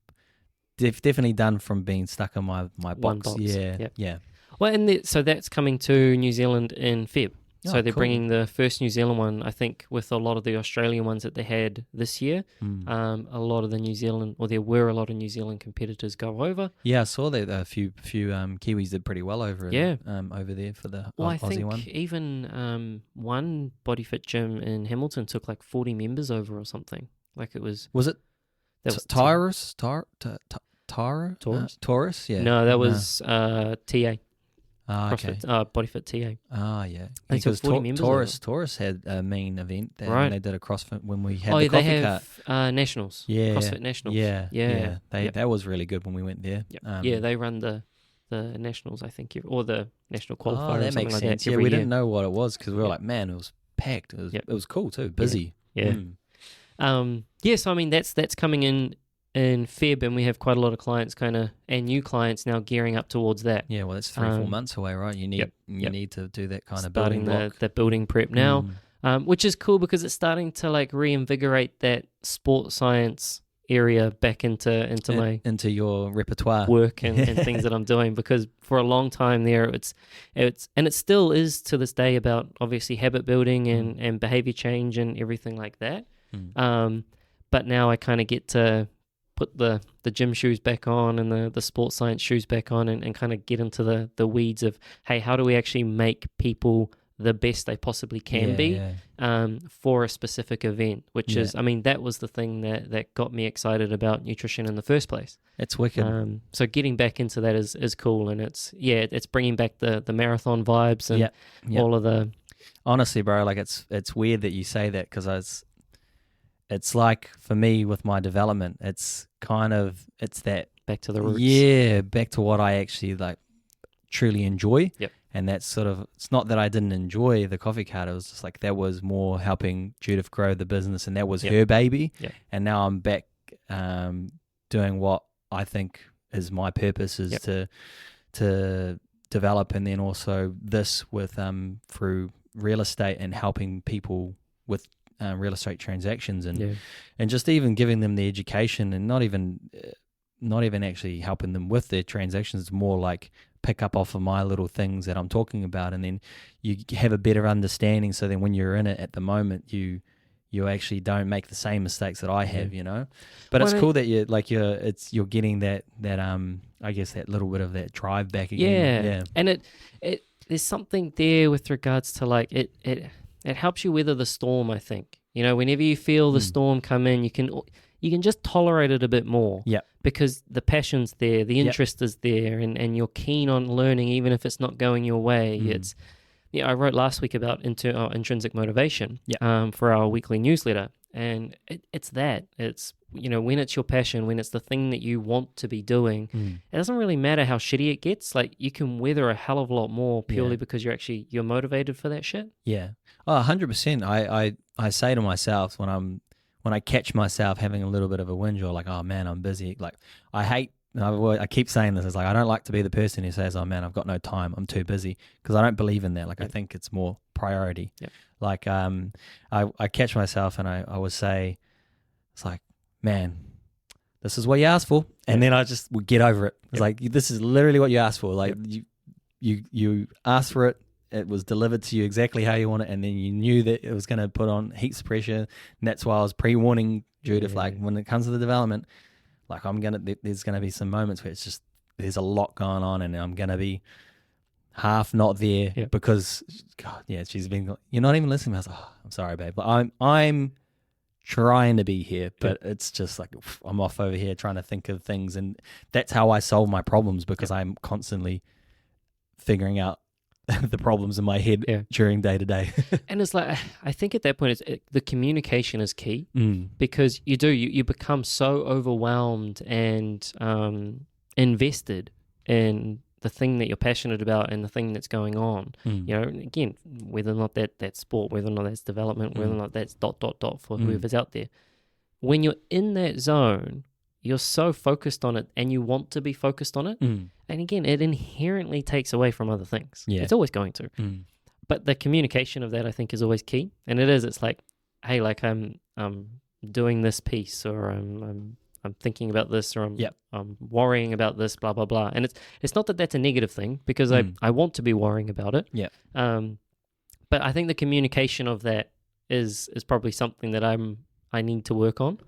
definitely done from being stuck in my box. Yeah. Well, so that's coming to New Zealand in Feb. So they're bringing the first New Zealand one, I think, with a lot of the Australian ones that they had this year. A lot of the New Zealand, or there were a lot of New Zealand competitors go over. Yeah, I saw that a few Kiwis did pretty well over over there for the Aussie one. I think even one body fit gym in Hamilton took 40 members over or something. It was. Was it? That was Taurus? Taurus? Yeah. No, that was TA. Okay. Bodyfit TA. Yeah. They took 40 members. Taurus had a main event there, right. And they did a CrossFit when we had the coffee they cart. have nationals. Yeah. CrossFit nationals. Yeah. That was really good when we went there. Yep. They run the nationals, I think, or the national qualifier. That makes sense. We didn't know what it was because we were like, man, it was packed. It was cool too. Busy. Yeah. So I mean that's coming in Feb, and we have quite a lot of clients and new clients now gearing up towards that. Yeah, well, that's 3-4 months away, right? You need to do that kind of building block. the building prep now, which is cool because it's starting to reinvigorate that sports science area back into your repertoire work and things that I'm doing, because for a long time there it's and it still is to this day about obviously habit building and behavior change and everything like that. But now I kind of get to put the gym shoes back on and the sports science shoes back on and kind of get into the weeds of, hey, how do we actually make people the best they possibly can be for a specific event, which is, I mean, that was the thing that got me excited about nutrition in the first place. It's wicked. So getting back into that is cool, and it's bringing back the marathon vibes and all of the... Honestly, bro, it's weird that you say that because it's like for me with my development, it's that back to the roots. Yeah, back to what I actually truly enjoy. Yep. And that's sort of, it's not that I didn't enjoy the coffee cart. It was just that was more helping Judith grow the business, and that was her baby. Yep. And now I'm back doing what I think is my purpose is to develop, and then also this with through real estate and helping people with real estate transactions and just even giving them the education, and not even actually helping them with their transactions. It's more like pick up off of my little things that I'm talking about, and then you have a better understanding. So then when you're in it at the moment, you actually don't make the same mistakes that I have, you know. But it's cool that you're getting that I guess that little bit of that drive back again. Yeah. And it there's something there with regards to like it helps you weather the storm, I think. You know, whenever you feel the storm come in, you can just tolerate it a bit more. Yeah. Because the passion's there, the interest is there, and you're keen on learning even if it's not going your way. It's I wrote last week about intrinsic motivation for our weekly newsletter. And it's that. It's, you know, when it's your passion, when it's the thing that you want to be doing, it doesn't really matter how shitty it gets. Like, you can weather a hell of a lot more purely because you're motivated for that shit. Yeah. Oh, 100%. I say to myself when I catch myself having a little bit of a whinge or like, oh man, I'm busy. Like, I keep saying this. It's like, I don't like to be the person who says, oh man, I've got no time, I'm too busy, because I don't believe in that. Like, I think it's more priority. Yep. Like, I catch myself and I would say, it's like, man, this is what you asked for. And then I just would get over it. It's like, this is literally what you asked for. Like, you asked for it. It was delivered to you exactly how you want it, and then you knew that it was going to put on heaps of pressure. And that's why I was pre-warning Judith, like, when it comes to the development, like, there's going to be some moments where it's just, there's a lot going on, and I'm going to be half not there because, God, she's been, you're not even listening. I was like, oh, I'm sorry, babe, but I'm trying to be here, but it's just like, I'm off over here trying to think of things, and that's how I solve my problems, because I'm constantly figuring out the problems in my head during day to day. And it's like, I think at that point, the communication is key, because you become so overwhelmed and invested in the thing that you're passionate about and the thing that's going on. You know, again, whether or not that's sport, whether or not that's development, whether or not that's ... for whoever's out there. When you're in that zone, you're so focused on it, and you want to be focused on it. And again, it inherently takes away from other things. It's always going to. But the communication of that, I think, is always key. And it's like, hey, like, I'm doing this piece, or I'm thinking about this, or I'm worrying about this, blah blah blah. And it's not that that's a negative thing, because I want to be worrying about it. But I think the communication of that is probably something that I need to work on.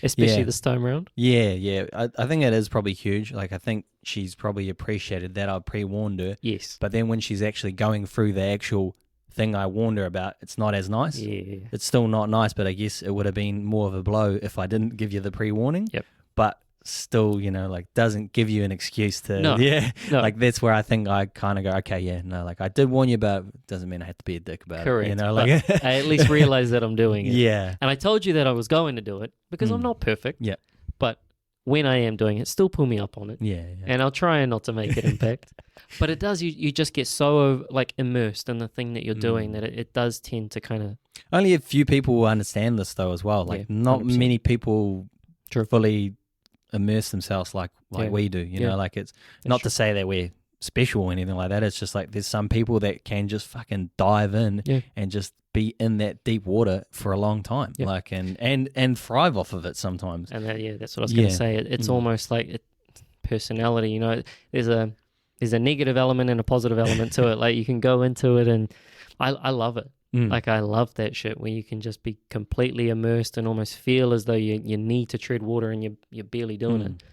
Especially this time around. I think it is probably huge. Like, I think she's probably appreciated that I pre-warned her. Yes. But then when she's actually going through the actual thing I warned her about, it's not as nice. It's still not nice, but I guess it would have been more of a blow if I didn't give you the pre-warning. But still, you know, like, doesn't give you an excuse to no. Like, that's where I think I kind of go, okay, like, I did warn you, but it doesn't mean I have to be a dick about Correct. it, you know, like, I at least realize that I'm doing it. And I told you that I was going to do it, because I'm not perfect. But when I am doing it, still pull me up on it. And I'll try not to make an impact. But it does, you just get so like immersed in the thing that you're doing that it does tend to kind of... Only a few people will understand this though as well. Like, not 100%. Many people fully immerse themselves like we do, you know, like, it's not to say that we're special or anything like that. It's just like, there's some people that can just fucking dive in and just be in that deep water for a long time, like, and thrive off of it sometimes. And that's what I was going to say. It's almost like personality, you know, there's a negative element and a positive element to it. Like, you can go into it, and I love it. Like, I love that shit where you can just be completely immersed and almost feel as though you need to tread water and you're barely doing it.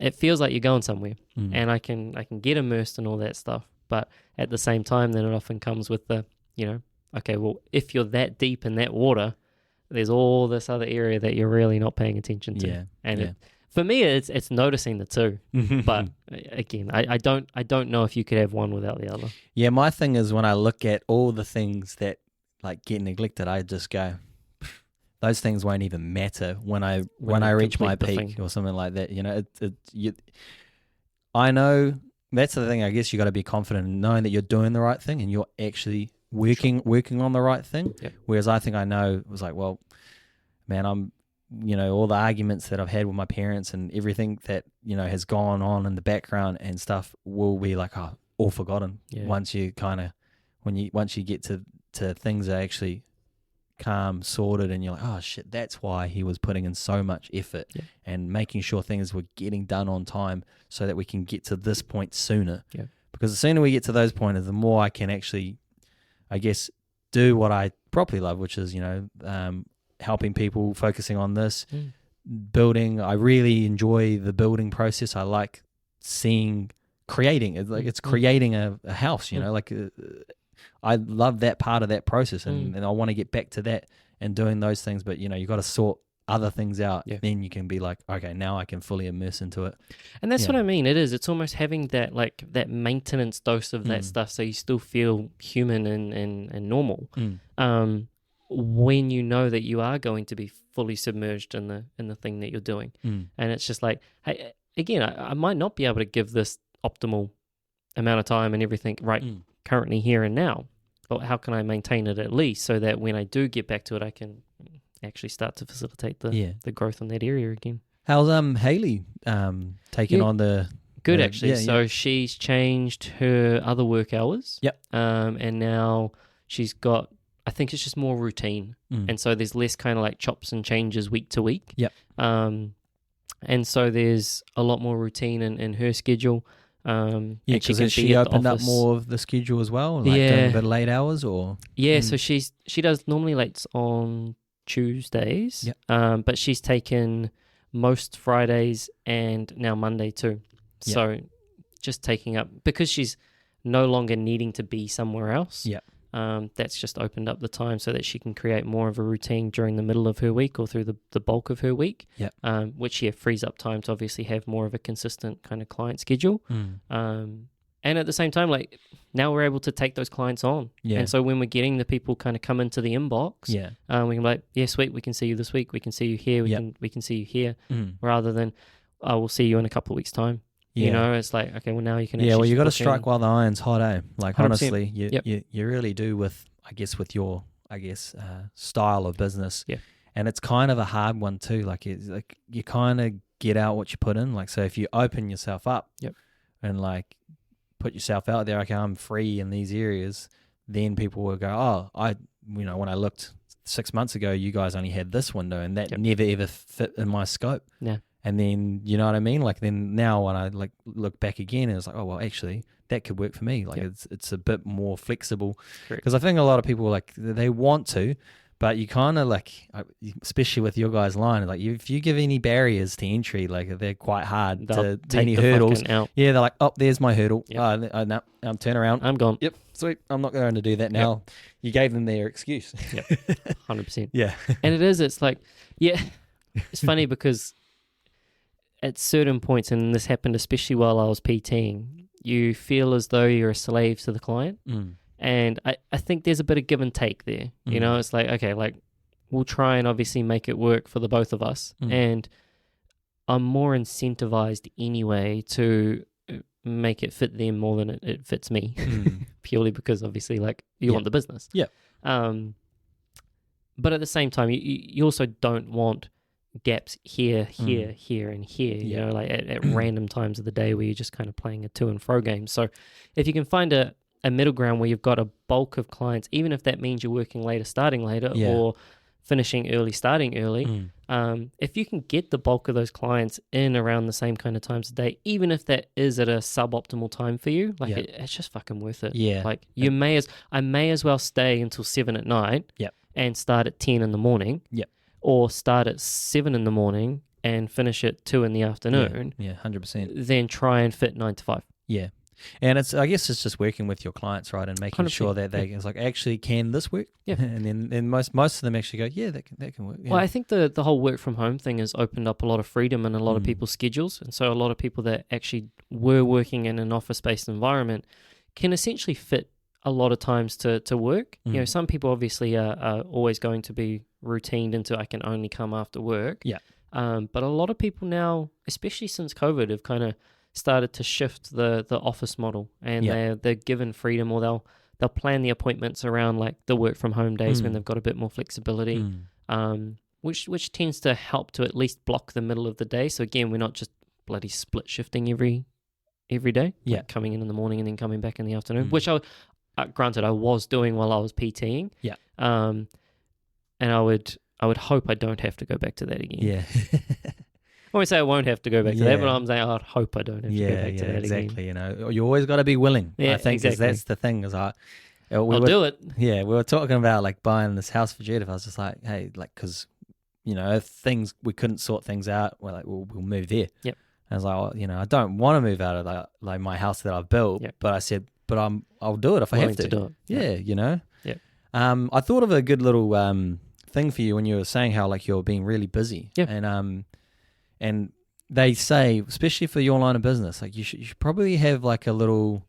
It feels like you're going somewhere, and I can get immersed in all that stuff. But at the same time, then it often comes with the, you know, okay, well, if you're that deep in that water, there's all this other area that you're really not paying attention to. For me, it's noticing the two. But again, I don't know if you could have one without the other. Yeah, my thing is, when I look at all the things that like get neglected, I just go, those things won't even matter when I reach my peak or something like that. You know, I know that's the thing. I guess you got to be confident in knowing that you're doing the right thing and you're actually working on the right thing. Whereas I think I know, it was like, well, man, I'm, you know, all the arguments that I've had with my parents and everything that, you know, has gone on in the background and stuff will be like, all forgotten once you kind of, once you get to things that actually calm, sorted, and you're like, oh shit, that's why he was putting in so much effort and making sure things were getting done on time so that we can get to this point sooner. Yeah. Because the sooner we get to those points, the more I can actually, I guess, do what I properly love, which is, helping people, focusing on this, building. I really enjoy the building process. I like creating. It's creating a house, I love that part of that process, and I want to get back to that and doing those things. But, you got to sort other things out. Yeah. Then you can be like, okay, now I can fully immerse into it. And that's what I mean. It's almost having that, like, that maintenance dose of that stuff, so you still feel human and normal. When you know that you are going to be fully submerged in the thing that you're doing. And it's just like, hey, again, I might not be able to give this optimal amount of time and everything currently here and now, but how can I maintain it at least so that when I do get back to it, I can actually start to facilitate the growth in that area again. How's Hayley taking on the... Good, actually. So she's changed her other work hours. Yep. And now she's got, I think it's just more routine. And so there's less kind of like chops and changes week to week. Yep. And so there's a lot more routine in her schedule. Because she opened up more of the schedule as well, like doing a bit of late hours, or so she does normally lates on Tuesdays, but she's taken most Fridays and now Monday too. So just taking up, because she's no longer needing to be somewhere else. That's just opened up the time so that she can create more of a routine during the middle of her week or through the bulk of her week, which frees up time to obviously have more of a consistent kind of client schedule. And at the same time, like, now we're able to take those clients on. And so when we're getting the people kind of come into the inbox, we can be like, yeah, sweet, we can see you this week, we can see you here, we can see you here, rather than, I will see you in a couple of weeks' time. It's like, okay, well, now you can. Well, you got to strike while the iron's hot, eh? Like, 100%. Honestly, you really do with your style of business. And it's kind of a hard one too. Like, you kind of get out what you put in. Like, so if you open yourself up, and like put yourself out there, okay, I'm free in these areas, then people will go, oh, when I looked 6 months ago, you guys only had this window, and that never ever fit in my scope. And then, you know what I mean? Like, then now when I like look back again, it's like, oh, well, actually that could work for me. Like, it's a bit more flexible, because I think a lot of people, like, they want to, but you kind of like, especially with your guys' line, like, if you give any barriers to entry, like, they're quite hard to any hurdles. They're like, oh, there's my hurdle. No, turn around. I'm gone. Yep, sweet. I'm not going to do that now. You gave them their excuse. 100%. Yeah. And it's like, it's funny because at certain points, and this happened especially while I was PTing, you feel as though you're a slave to the client. And I think there's a bit of give and take there. It's like, okay, like, we'll try and obviously make it work for the both of us. And I'm more incentivized anyway to make it fit them more than it fits me, purely because obviously, like, you want the business. But at the same time, you also don't want gaps here, and here, like at random times of the day where you're just kind of playing a to and fro game. So if you can find a middle ground where you've got a bulk of clients, even if that means you're working later, starting later, or finishing early, starting early, if you can get the bulk of those clients in around the same kind of times a day, even if that is at a suboptimal time for you, like, it's just fucking worth it. Like, I may as well stay until 7 at night and start at 10 in the morning. Or start at 7 in the morning and finish at 2 in the afternoon. 100%. Then try and fit 9 to 5. And I guess it's just working with your clients, right, and making sure that it's like, actually, can this work? And then most of them actually go, that can work. Well, I think the whole work from home thing has opened up a lot of freedom in a lot of people's schedules, and so a lot of people that actually were working in an office-based environment can essentially fit a lot of times to work. Some people obviously are always going to be routined into, I can only come after work. But a lot of people now, especially since COVID, have kind of started to shift the office model, and they're given freedom, or they'll plan the appointments around like the work from home days when they've got a bit more flexibility, which tends to help to at least block the middle of the day. So again, we're not just bloody split shifting every day, like coming in the morning and then coming back in the afternoon, which granted I was doing while I was PTing. and I would hope I don't have to go back to that again. Yeah. I won't say I won't have to go back to that, but I'm saying I'd hope I don't have to go back to that exactly. again. You always got to be willing. Yeah, I think exactly. that's the thing. Is I'll do it. Yeah, we were talking about like buying this house for Judith. I was just like, hey, like, because if we couldn't sort things out, we're like, we'll move there. Yep. I was like, I don't want to move out of like my house that I've built, but I said, but I'll do it if I have to. Do it. Yeah. Yeah. I thought of a good little thing for you when you were saying how like you're being really busy. Yeah. And they say, especially for your line of business, like you should probably have like a little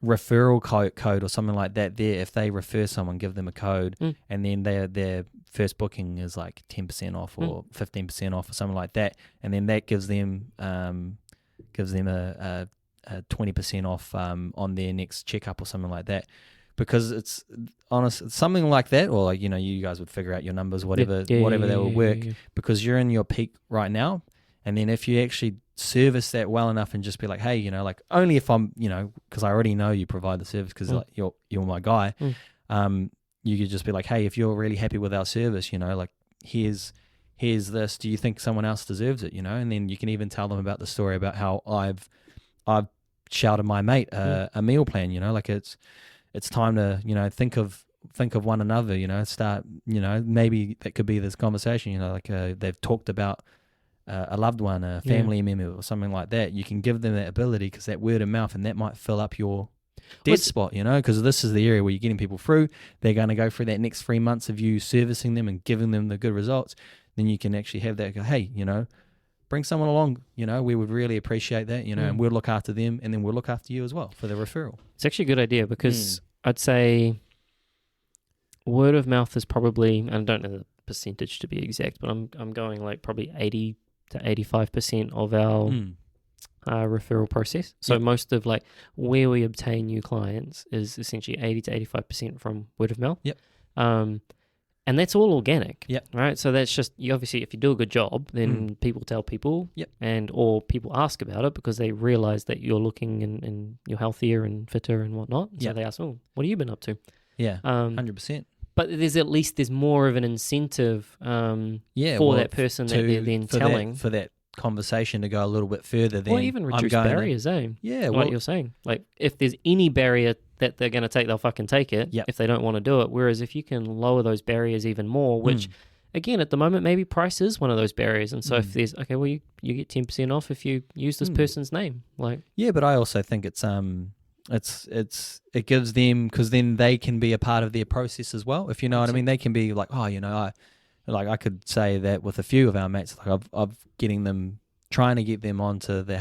referral code or something like that there. If they refer someone, give them a code, and then their first booking is like 10% off or 15% off or something like that, and then that gives them a 20% off on their next checkup or something like that. Because it's something like that, or like you guys would figure out your numbers, whatever that will work. Because you're in your peak right now, and then if you actually service that well enough and just be like, hey, like only if I'm, because I already know you provide the service because like you're my guy. You could just be like, hey, if you're really happy with our service, like here's this. Do you think someone else deserves it? And then you can even tell them about the story about how I've shouted my mate a meal plan. Like it's time to think of one another. Start maybe that could be this conversation. Like they've talked about a loved one, a family member, or something like that. You can give them that ability because that word of mouth, and that might fill up your dead spot. Because this is the area where you're getting people through. They're going to go through that next 3 months of you servicing them and giving them the good results. Then you can actually have that go, hey, bring someone along, we would really appreciate that, and we'll look after them, and then we'll look after you as well for the referral. It's actually a good idea because I'd say word of mouth is probably, and I don't know the percentage to be exact, but I'm going like probably 80 to 85% of our referral process. So most of like where we obtain new clients is essentially 80 to 85% from word of mouth. Yep. And that's all organic. Yep. Right. So that's just, obviously if you do a good job, then people tell people. Yep. Or people ask about it because they realize that you're looking and you're healthier and fitter and whatnot. So they ask, oh, what have you been up to? Yeah. 100%. But there's more of an incentive for that person that they're then telling. For that conversation to go a little bit further. Then or even reduce barriers, Yeah. Like you're saying. Like if there's any barrier that they're going to take, they'll fucking take it if they don't want to do it. Whereas if you can lower those barriers even more, which again, at the moment, maybe price is one of those barriers. And so if there's, okay, well, you get 10% off if you use this person's name. Like, yeah, but I also think it gives them, because then they can be a part of their process as well. If you know what I mean, they can be like, oh, I could say that with a few of our mates, like I've trying to get them onto the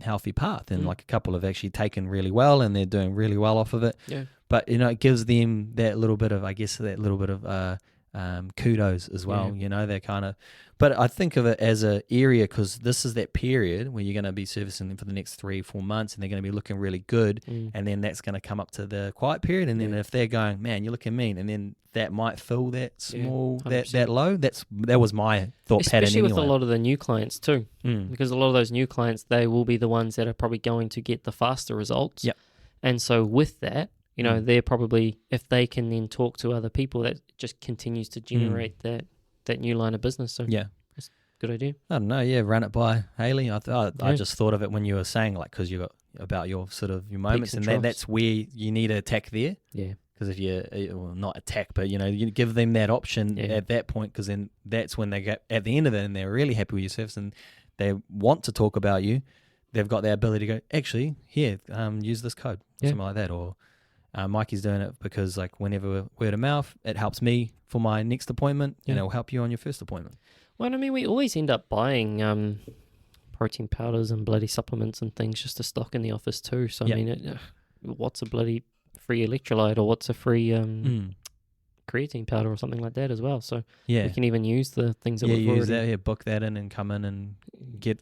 healthy path, and like a couple have actually taken really well, and they're doing really well off of it. Yeah. But it gives them that little bit of, kudos as well. They're kind of, but I think of it as a area, because this is that period where you're going to be servicing them for the next 3-4 months, and they're going to be looking really good, and then that's going to come up to the quiet period, and then if they're going, man, you're looking mean, and then that might fill that small that low. That was my thought pattern. Especially with a lot of the new clients too, because a lot of those new clients, they will be the ones that are probably going to get the faster results. Yep. And so with that, they're probably, if they can then talk to other people, that just continues to generate that new line of business. So yeah, it's a good idea. I don't know. Yeah, run it by Haley. I just thought of it when you were saying, like, because you got about your sort of your moments, and that's where you need to attack there. Yeah. Because if not attack, but you give them that option at that point, because then that's when they get at the end of it and they're really happy with your service and they want to talk about you. They've got the ability to go, actually, here, use this code, or something like that. Or Mikey's doing it because, like, whenever word of mouth, it helps me for my next appointment, and it'll help you on your first appointment. Well, I mean, we always end up buying protein powders and bloody supplements and things just to stock in the office too. So I mean, what's a bloody free electrolyte, or what's a free creatine powder or something like that as well? So we can even use the things that we've use already... that, book that in and come in and get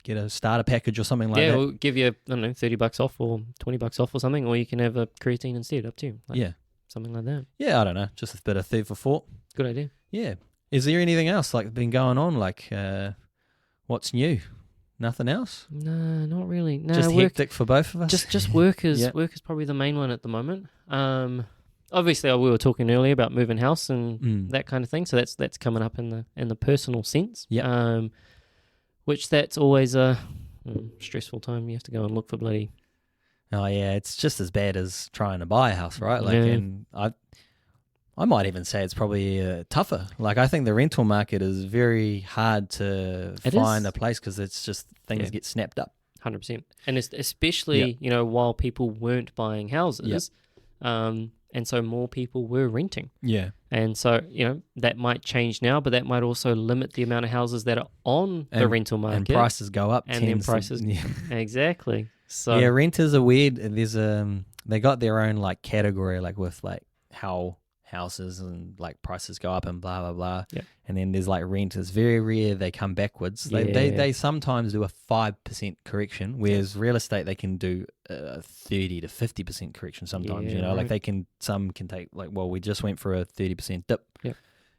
a starter package or something like that. Yeah, we'll give you, I don't know, $30 off or $20 off or something, or you can have a creatine instead, up to you. Like, something like that. Yeah, I don't know, just a bit of food for thought. Good idea. Yeah. Is there anything else like been going on? Like, what's new? Nothing else? No, not really. No, just hectic for both of us. Just work is work is probably the main one at the moment. obviously we were talking earlier about moving house and that kind of thing. So that's coming up in the personal sense. Yeah. Which that's always a stressful time. You have to go and look for bloody. Oh yeah, it's just as bad as trying to buy a house, right? Like, Yeah. and I might even say it's probably tougher. Like, I think the rental market is very hard to find a place because it's just things get snapped up. 100%. And especially, while people weren't buying houses, and so more people were renting. Yeah. And so, that might change now, but that might also limit the amount of houses that are on the rental market. And prices go up. And then prices. Exactly. So yeah, renters are weird. There's they got their own like category, like with like how houses and like prices go up and blah blah blah. Yep. And then there's like renters. Very rare they come backwards. They sometimes do a 5% correction, whereas real estate they can do a 30 to 50% correction sometimes. Like some can take like, well, we just went for a 30% dip. Yep.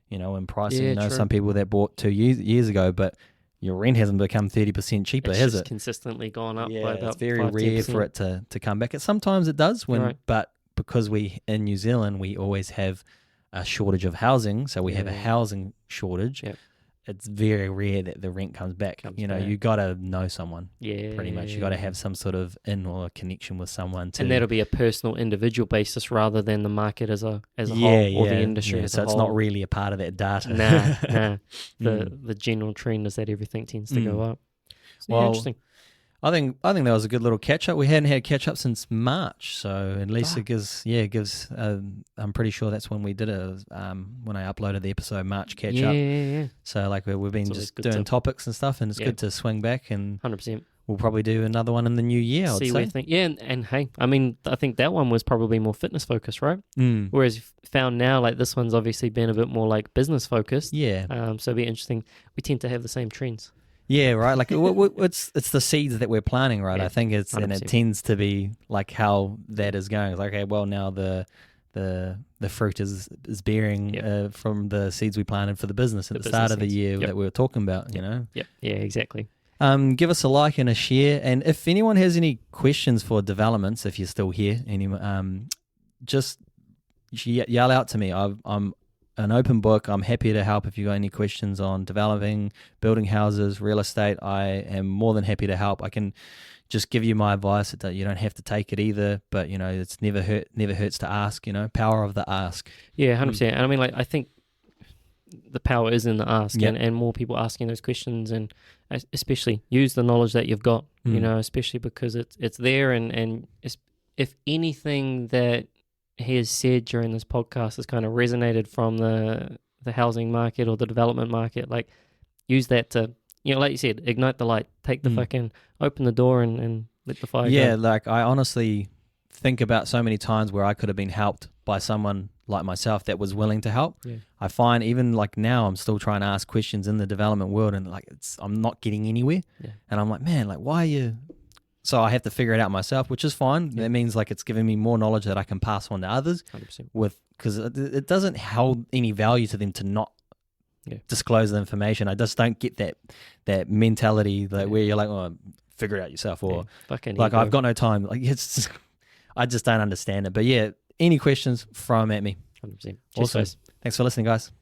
In pricing. True. Some people that bought 2 years ago, but your rent hasn't become 30% cheaper, has it? Consistently gone up by about it's very 5, rare 10%. for it to come back. Sometimes it does, but because we in New Zealand we always have a shortage of housing, so we have a housing shortage. Yep. It's very rare that the rent comes back. You got to know someone. Yeah, pretty much. You got to have some sort of in or connection with someone. And that'll be a personal, individual basis rather than the market as a whole or the industry as a whole. So it's not really a part of that data. Nah. The general trend is that everything tends to go up. So, interesting. I think that was a good little catch up. We hadn't had a catch up since March, so at least it gives. I'm pretty sure that's when we did it. When I uploaded the episode, March catch up. Yeah. So like we've been just doing topics and stuff, and it's good to swing back, and 100%. We'll probably do another one in the new year. I'd say. And hey, I mean, I think that one was probably more fitness focused, right? Whereas found now, like this one's obviously been a bit more like business focused. Yeah. So it'll be interesting. We tend to have the same trends. Yeah, right. Like it's the seeds that we're planting, right? Yeah, I think it's 100%. And it tends to be like how that is going. It's like, okay, well now the fruit is bearing from the seeds we planted for the business at the start of the year that we were talking about. Yep. Yeah, exactly. Give us a like and a share, and if anyone has any questions for developments, if you're still here, just yell out to me. I'm an open book. I'm happy to help if you got any questions on developing, building houses, real estate. I am more than happy to help. I can just give you my advice. You don't have to take it either, but it's never hurts to ask. Power of the ask. Yeah, 100%. And I mean, like I think the power is in the ask, and more people asking those questions, and especially use the knowledge that you've got. Especially because it's there, and if anything that he has said during this podcast has kind of resonated from the housing market or the development market, like use that to, like you said, ignite the light, take the fucking, open the door and let the fire go. Yeah, like I honestly think about so many times where I could have been helped by someone like myself that was willing to help. Yeah. I find even like now I'm still trying to ask questions in the development world, and like I'm not getting anywhere. Yeah. And I'm like, man, like why are you... So I have to figure it out myself, which is fine. Yeah. That means like it's giving me more knowledge that I can pass on to others. 100%. Because it doesn't hold any value to them to not disclose the information. I just don't get that mentality where you're like, oh, figure it out yourself, or fucking like ego. I've got no time. Like I just don't understand it. But yeah, any questions, throw them at me. 100%. Awesome. Thanks for listening, guys.